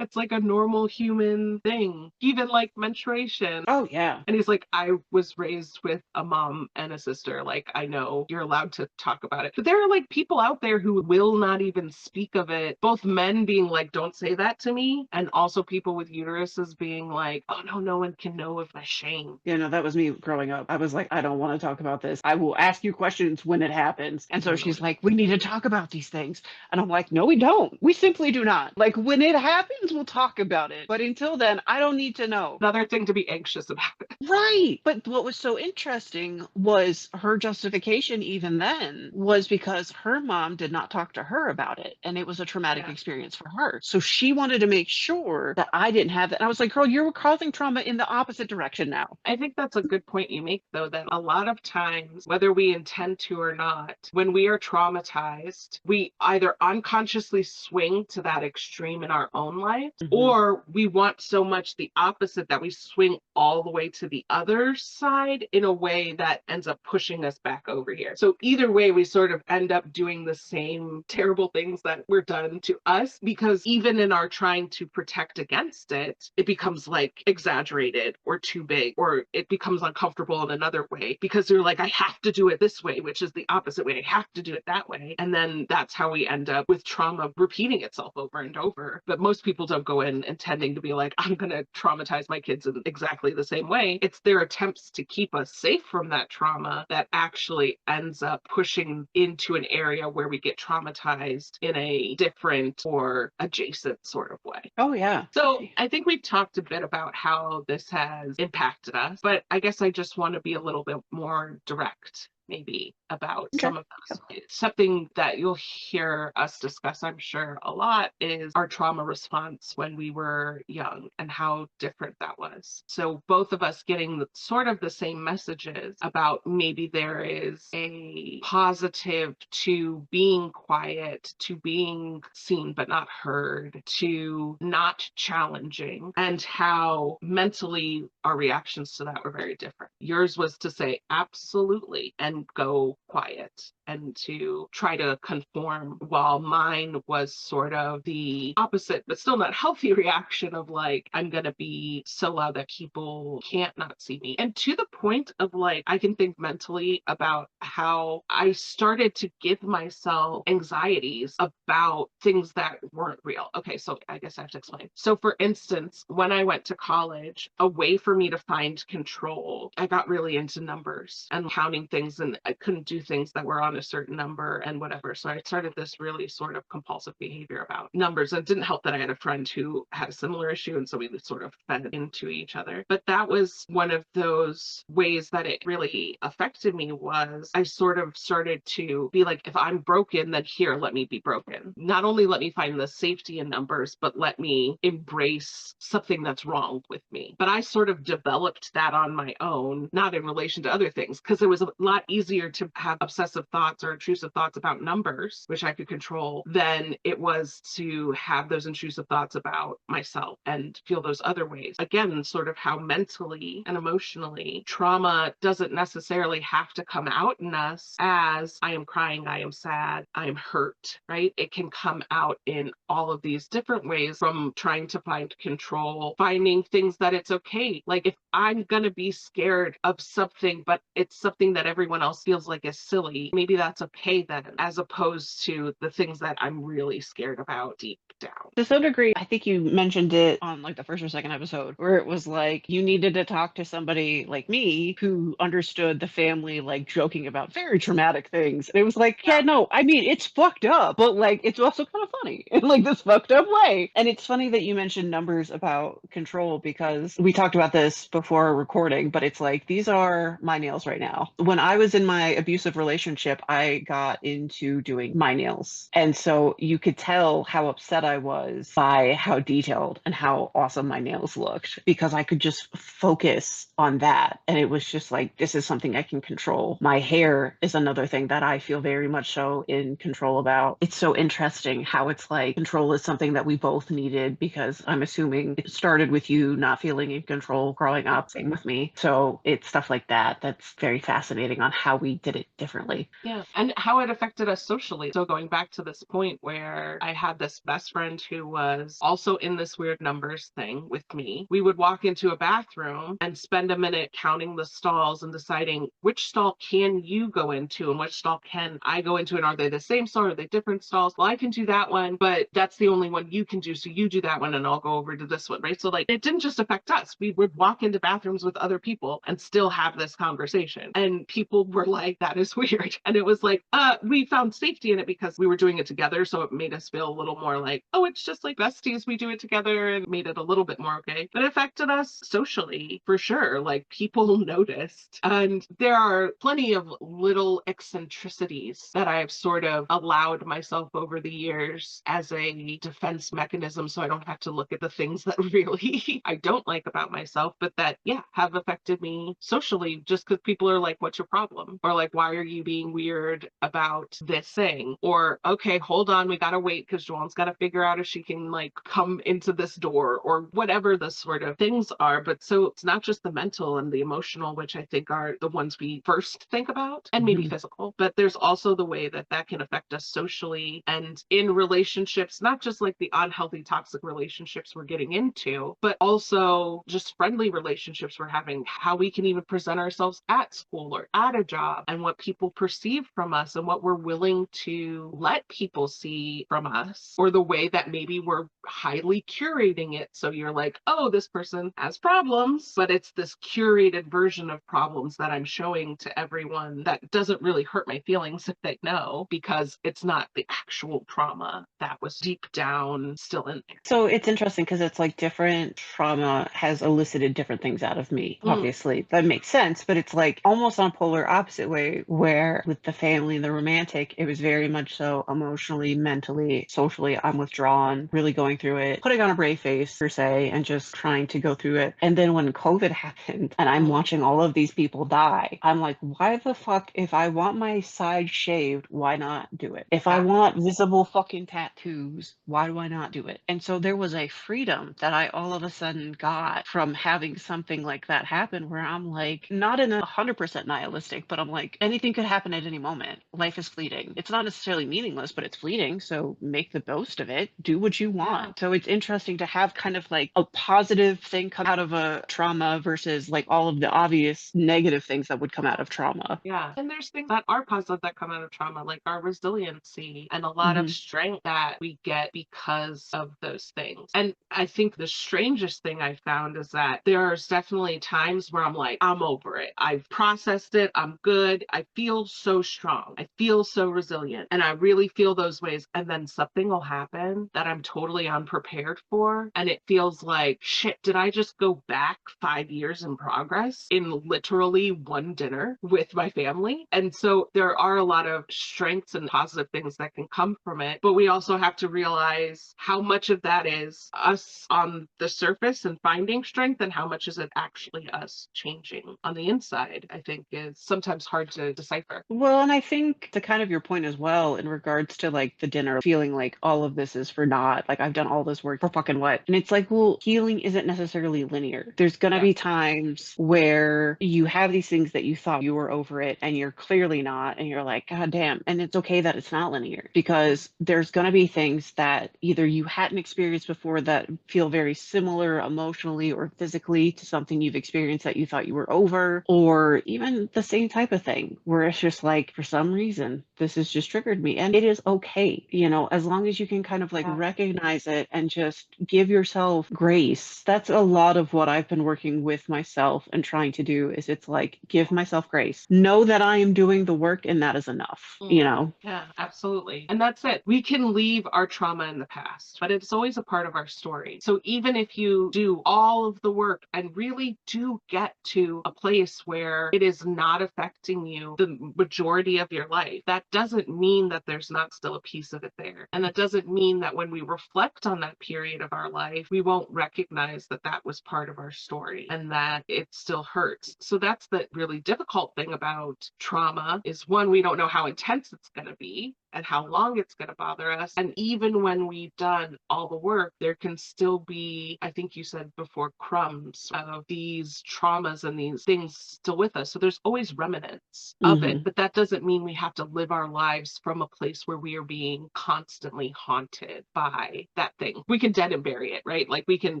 it's like a normal human thing, even like menstruation. Oh, yeah. And he's like, I was raised with a mom and a sister. Like, I know you're allowed to talk about it. But there are like people out there who will not even speak of it. Both men being like, don't say that to me. And also people with uteruses being like, oh no, no one can know of my shame. You know, that was me growing up. I was like, I don't want to talk about this. I will ask you questions when it happens. And so she's like, we need to talk about these things. And I'm like, no, we don't. We simply do not. Like, when it happens, we'll talk about it. But until then, I don't need to know. Another thing to be anxious about. Right. But what was so interesting was her justification, even then, was because her mom did not talk to her about it. And it was a traumatic experience for her. So she wanted to make sure that I didn't have that. And I was like, girl, you're causing trauma in the opposite direction now. I think that's a good point you make, though, that a lot of times, whether we intend to or not, when we are traumatized, we either unconsciously swing to that extreme in our own life, or we want so much the opposite that we swing all the way to the other side in a way that ends up pushing us back over here. So either way, we sort of end up doing the same terrible things that were done to us, because even in our trying to protect against it, it becomes like exaggerated or too big, or it becomes uncomfortable in another way because you're like, I have to do it this way, which is the opposite way. I have to do it that way. And then that's how we end up with trauma repeating itself over and over. But most people don't go in intending to be like, I'm going to traumatize my kids in exactly the same way. It's their attempts to keep us safe from that trauma that actually ends up pushing into an area where we get traumatized in a different or adjacent sort of way. Oh, yeah. So I think we've talked a bit about how this has impacted us, but I guess I just want to be a little bit more direct. maybe about Okay. some of those. Something that you'll hear us discuss, I'm sure, a lot is our trauma response when we were young and how different that was. So both of us getting sort of the same messages about maybe there is a positive to being quiet, to being seen but not heard, to not challenging, and how mentally our reactions to that were very different. Yours was to say absolutely and go quiet and to try to conform, while mine was sort of the opposite, but still not healthy reaction of like, I'm going to be so loud that people can't not see me. And to the point of like, I can think mentally about how I started to give myself anxieties about things that weren't real. Okay, so I guess I have to explain. So for instance, when I went to college, a way for me to find control, I got really into numbers and counting things, and I couldn't do things that were on a certain number and whatever. So I started this really sort of compulsive behavior about numbers. It didn't help that I had a friend who had a similar issue, and so we sort of fed into each other. But that was one of those ways that it really affected me. Was I sort of started to be like, if I'm broken, then here, let me be broken. Not only let me find the safety in numbers, but let me embrace something that's wrong with me. But I sort of developed that on my own, not in relation to other things, because it was a lot easier to have obsessive thoughts or intrusive thoughts about numbers, which I could control, than it was to have those intrusive thoughts about myself and feel those other ways. Again, sort of how mentally and emotionally trauma doesn't necessarily have to come out in us as I am crying, I am sad, I am hurt, right? It can come out in all of these different ways, from trying to find control, finding things that it's okay. Like if I'm going to be scared of something, but it's something that everyone else feels like is silly, maybe that's okay then, as opposed to the things that I'm really scared about deep down. To some degree, I think you mentioned it on like the first or second episode, where it was like you needed to talk to somebody like me who understood the family, like joking about very traumatic things. And it was like, yeah, no, I mean, it's fucked up, but like it's also kind of funny in like this fucked up way. And it's funny that you mentioned numbers about control, because we talked about this before recording, but it's like these are my nails right now. When I was in my abusive relationship, I got into doing my nails. And so you could tell how upset I was by how detailed and how awesome my nails looked, because I could just focus on that. And it was just like, this is something I can control. My hair is another thing that I feel very much so in control about. It's so interesting how it's like control is something that we both needed, because I'm assuming it started with you not feeling in control growing up, same with me. So it's stuff like that that's very fascinating on how we did it differently. Yeah, and how it affected us socially. So going back to this point where I had this best friend who was also in this weird numbers thing with me, we would walk into a bathroom and spend a minute counting the stalls and deciding which stall can you go into and which stall can I go into, and are they the same stall, are they different stalls? Well, I can do that one, but that's the only one you can do, so you do that one and I'll go over to this one, right? So like it didn't just affect us. We would walk into bathrooms with other people and still have this conversation, and people were like, that is weird. And it was like, we found safety in it because we were doing it together. So it made us feel a little more like, oh, it's just like besties. We do it together, and made it a little bit more okay. But it affected us socially for sure. Like people noticed. And there are plenty of little eccentricities that I've sort of allowed myself over the years as a defense mechanism. So I don't have to look at the things that really I don't like about myself, but that, yeah, have affected me socially, just because people are like, what's your problem? Or like, why are you being weird about this thing? Or, okay, hold on, we gotta wait because Joanne's gotta figure out if she can like come into this door, or whatever the sort of things are. But so it's not just the mental and the emotional, which I think are the ones we first think about, and maybe physical, but there's also the way that that can affect us socially and in relationships, not just like the unhealthy, toxic relationships we're getting into, but also just friendly relationships we're having, how we can even present ourselves at school or at a job, and what people perceive receive from us and what we're willing to let people see from us, or the way that maybe we're highly curating it. So you're like, oh, this person has problems, but it's this curated version of problems that I'm showing to everyone that doesn't really hurt my feelings if they know, because it's not the actual trauma that was deep down still in there. So it's interesting because it's like different trauma has elicited different things out of me. Mm, Obviously, that makes sense, but it's like almost on polar opposite way where with the family and the romantic, it was very much so emotionally, mentally, socially, I'm withdrawn, really going through it, putting on a brave face per se, and just trying to go through it. And then when COVID happened and I'm mm, watching all of these people die, I'm like, why the fuck, if I want my side shaved, why not do it? If I yeah, want visible fucking tattoos, why do I not do it? And so there was a freedom that I all of a sudden got from having something like that happen where I'm like, not in 100% nihilistic, but I'm like, anything could happen at any moment. Life is fleeting. It's not necessarily meaningless, but it's fleeting. So make the most of it. Do what you yeah. want. So it's interesting to have kind of like a positive thing come out of a trauma versus like all of the obvious negative things that would come out of trauma. Yeah. And there's things that are positive that come out of trauma, like our resiliency and a lot of Hmm. strength that we get because of those things. And I think the strangest thing I found is that there's definitely times where I'm like, I'm over it. I've processed it. I'm good. I feel so strong. I feel so resilient. And I really feel those ways. And then something will happen that I'm totally unprepared for. And it feels like, shit, did I just go back 5 years in progress in literally one dinner with my family? And so there are a lot of strengths and positive things that can come from it. But we also have to realize how much of that is us on the surface and finding strength, and how much is it actually us changing on the inside, I think is sometimes hard to decipher. Well, and I think to kind of your point as well in regards to like the dinner, feeling like all of this is for naught, like I've done all this work for fucking what? And it's like, well, healing isn't necessarily linear. There's gonna Yeah. be times where you have these things that you thought you were over it and you're clearly not, and you're like, God damn. And it's okay that it's not linear because there's gonna be things that either you hadn't experienced before that feel very similar emotionally or physically to something you've experienced that you thought you were over, or even the same type of thing where it's just like, for some reason, this has just triggered me. And it is okay, as long as you can kind of like Yeah. recognize it and just give yourself grace. That's a lot of what I've been working with myself and trying to do is it's like, give myself grace. Know that I am doing the work and that is enough, you Mm. know? Yeah, absolutely. And that's it. We can leave our trauma in the past, but it's always a part of our story. So even if you do all of the work and really do get to a place where it is not affecting you the majority of your life, that doesn't mean that there's not still a piece of it there. And that doesn't mean that when we reflect on that period of our life, we won't recognize that that was part of our story and that it still hurts. So that's the really difficult thing about trauma is, one, we don't know how intense it's going to be and how long it's going to bother us. And even when we've done all the work, there can still be, I think you said before, crumbs of these traumas and these things still with us. So there's always remnants of it, Hmm. but that doesn't mean we have to live our lives from a place where we are being constantly haunted by that thing. We can dead and bury it, right? Like we can,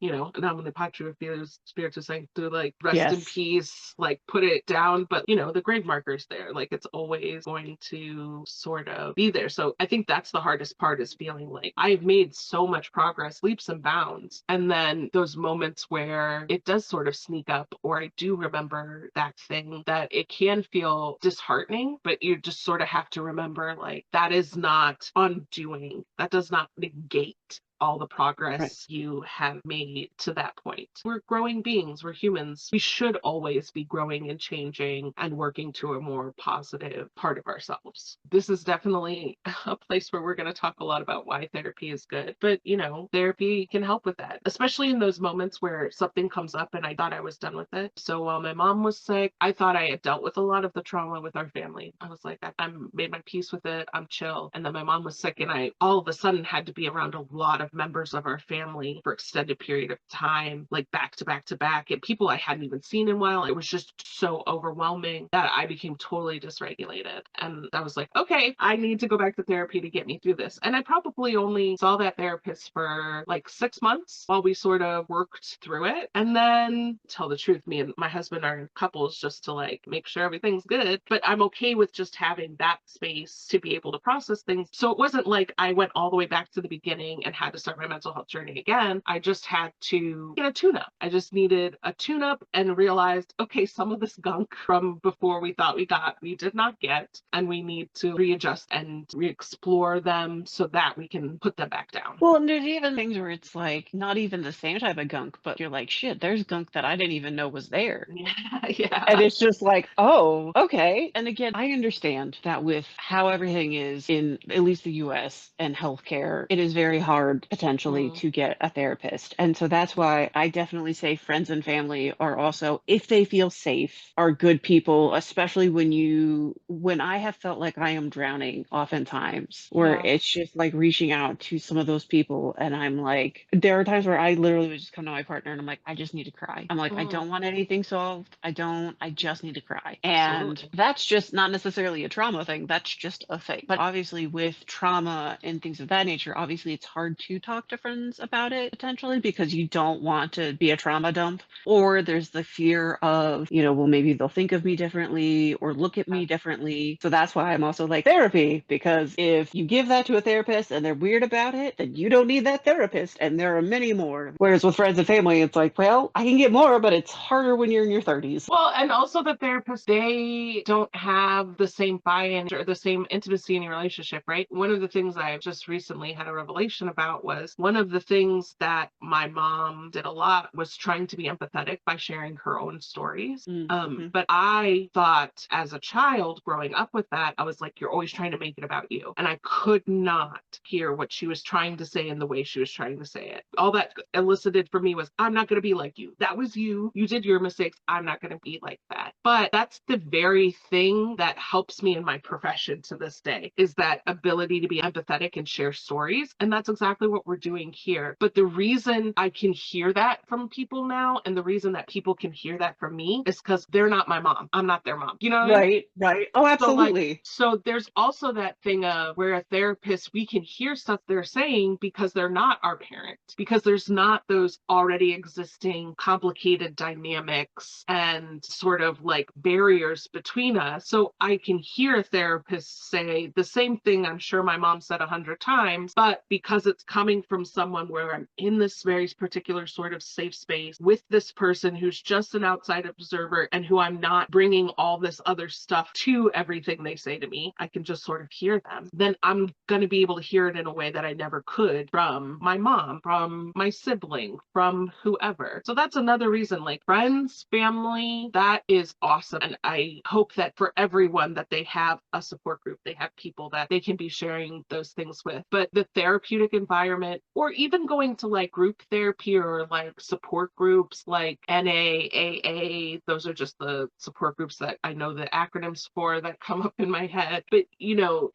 and I'm the patria spiritus sancti, like rest in Yes. peace, like put it down. But the grave marker's there. Like it's always going to sort of be there. So I think that's the hardest part, is feeling like I've made so much progress, leaps and bounds. And then those moments where it does sort of sneak up, or I do remember that thing, that it can feel disheartening, but you just sort of have to remember, like, that is not undoing, that does not negate all the Right. progress you have made to that point. We're growing beings, we're humans. We should always be growing and changing and working to a more positive part of ourselves. This is definitely a place where we're going to talk a lot about why therapy is good. But, therapy can help with that, especially in those moments where something comes up and I thought I was done with it. So while my mom was sick, I thought I had dealt with a lot of the trauma with our family. I was like, I'm made my peace with it. I'm chill. And then my mom was sick and I all of a sudden had to be around a lot of of members of our family for extended period of time, like back to back to back, and people I hadn't even seen in a while. It was just so overwhelming that I became totally dysregulated. And I was like, okay, I need to go back to therapy to get me through this. And I probably only saw that therapist for like 6 months while we sort of worked through it. And then, tell the truth, me and my husband are in couples just to like make sure everything's good. But I'm okay with just having that space to be able to process things. So it wasn't like I went all the way back to the beginning and had to start my mental health journey again. I just had to get a tune up. I just needed a tune up and realized, okay, some of this gunk from before we thought we got, we did not get, and we need to readjust and re-explore them so that we can put them back down. Well, and there's even things where it's like not even the same type of gunk, but you're like, shit, there's gunk that I didn't even know was there. Yeah, And yeah. it's just like, oh, okay. And again, I understand that with how everything is in at least the US and healthcare, it is very hard potentially Mm, to get a therapist. And so that's why I definitely say friends and family are also, if they feel safe, are good people, especially when I have felt like I am drowning oftentimes, where yeah. it's just like reaching out to some of those people. And I'm like, there are times where I literally would just come to my partner and I'm like, I just need to cry. I'm like, I Mm, don't want anything solved. I just need to cry. And absolutely. that's just not necessarily a trauma thing. That's just a thing. But obviously, with trauma and things of that nature, obviously it's hard to talk to friends about it potentially because you don't want to be a trauma dump. Or there's the fear of, well, maybe they'll think of me differently or look at me differently. So that's why I'm also like therapy, because if you give that to a therapist and they're weird about it, then you don't need that therapist. And there are many more. Whereas with friends and family, it's like, well, I can get more, but it's harder when you're in your 30s. Well, and also the therapist, they don't have the same buy-in or the same intimacy in your relationship, right? One of the things I just recently had a revelation about was one of the things that my mom did a lot was trying to be empathetic by sharing her own stories. Mm-hmm. But I thought as a child growing up with that, I was like, you're always trying to make it about you. And I could not hear what she was trying to say in the way she was trying to say it. All that elicited for me was, I'm not going to be like you. That was you. You did your mistakes. I'm not going to be like that. But that's the very thing that helps me in my profession to this day is that ability to be empathetic and share stories. And that's exactly what we're doing here. But the reason I can hear that from people now and the reason that people can hear that from me is because they're not my mom. I'm not their mom. You know what I mean? Right, right. Oh, So like, absolutely. so there's also that thing of where a therapist, we can hear stuff they're saying because they're not our parent, because there's not those already existing complicated dynamics and sort of like barriers between us. So I can hear a therapist say the same thing I'm sure my mom said 100 times, but because it's coming from someone where I'm in this very particular sort of safe space with this person who's just an outside observer and who I'm not bringing all this other stuff to everything they say to me, I can just sort of hear them, then I'm going to be able to hear it in a way that I never could from my mom, from my sibling, from whoever. So that's another reason, like friends, family, that is awesome. And I hope that for everyone that they have a support group, they have people that they can be sharing those things with. But the therapeutic environment, or even going to like group therapy or like support groups like NA, AA, those are just the support groups that I know the acronyms for that come up in my head. But,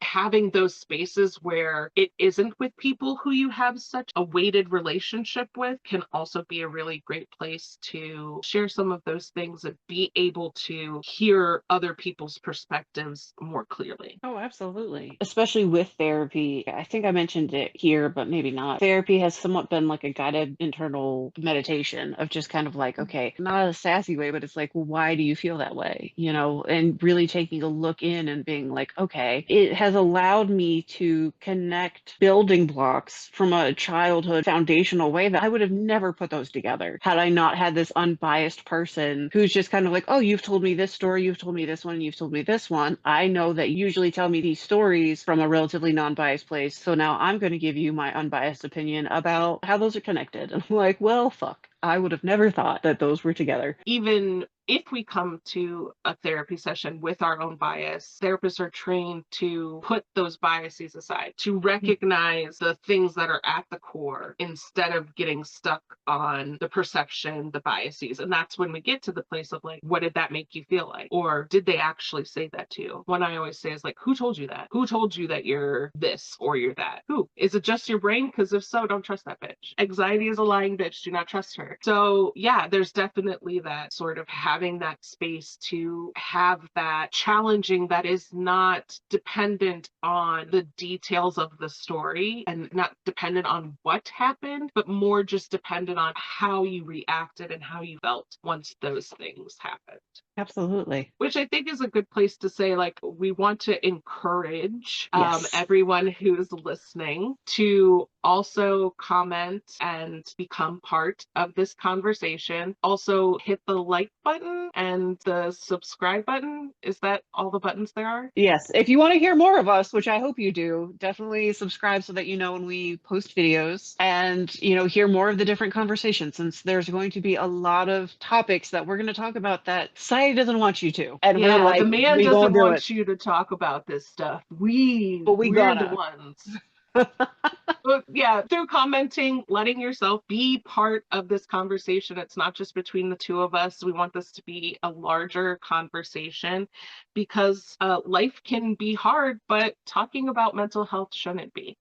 having those spaces where it isn't with people who you have such a weighted relationship with can also be a really great place to share some of those things and be able to hear other people's perspectives more clearly. Oh, absolutely. Especially with therapy. I think I mentioned it here, but maybe not. Therapy has somewhat been like a guided internal meditation of just kind of like, okay, not a sassy way, but it's like, well, why do you feel that way? And really taking a look in and being like, okay, it has allowed me to connect building blocks from a childhood foundational way that I would have never put those together had I not had this unbiased person who's just kind of like, oh, you've told me this story, you've told me this one, you've told me this one. I know that you usually tell me these stories from a relatively non-biased place. So now I'm going to give you my unbiased opinion about how those are connected. And I'm like, well, fuck. I would have never thought that those were together. Even if we come to a therapy session with our own bias, therapists are trained to put those biases aside, to recognize the things that are at the core instead of getting stuck on the perception, the biases. And that's when we get to the place of like, what did that make you feel like? Or did they actually say that to you? One I always say is like, who told you that? Who told you that you're this or you're that? Who? Is it just your brain? Because if so, don't trust that bitch. Anxiety is a lying bitch. Do not trust her. So yeah, there's definitely that sort of having that space to have that challenging that is not dependent on the details of the story and not dependent on what happened, but more just dependent on how you reacted and how you felt once those things happened. Absolutely. Which I think is a good place to say, like, we want to encourage Yes. everyone who's listening to also comment and become part of this conversation. Also, hit the like button and the subscribe button. Is that all the buttons there are? Yes. If you want to hear more of us, which I hope you do, definitely subscribe so that you know when we post videos and, hear more of the different conversations, since there's going to be a lot of topics that we're going to talk about that society doesn't want you to. And we're Yeah, the like, man we doesn't gonna do it, want you to talk about this stuff. but we We're the gonna. ones. But yeah, through commenting, letting yourself be part of this conversation. It's not just between the two of us. We want this to be a larger conversation because life can be hard, but talking about mental health shouldn't be.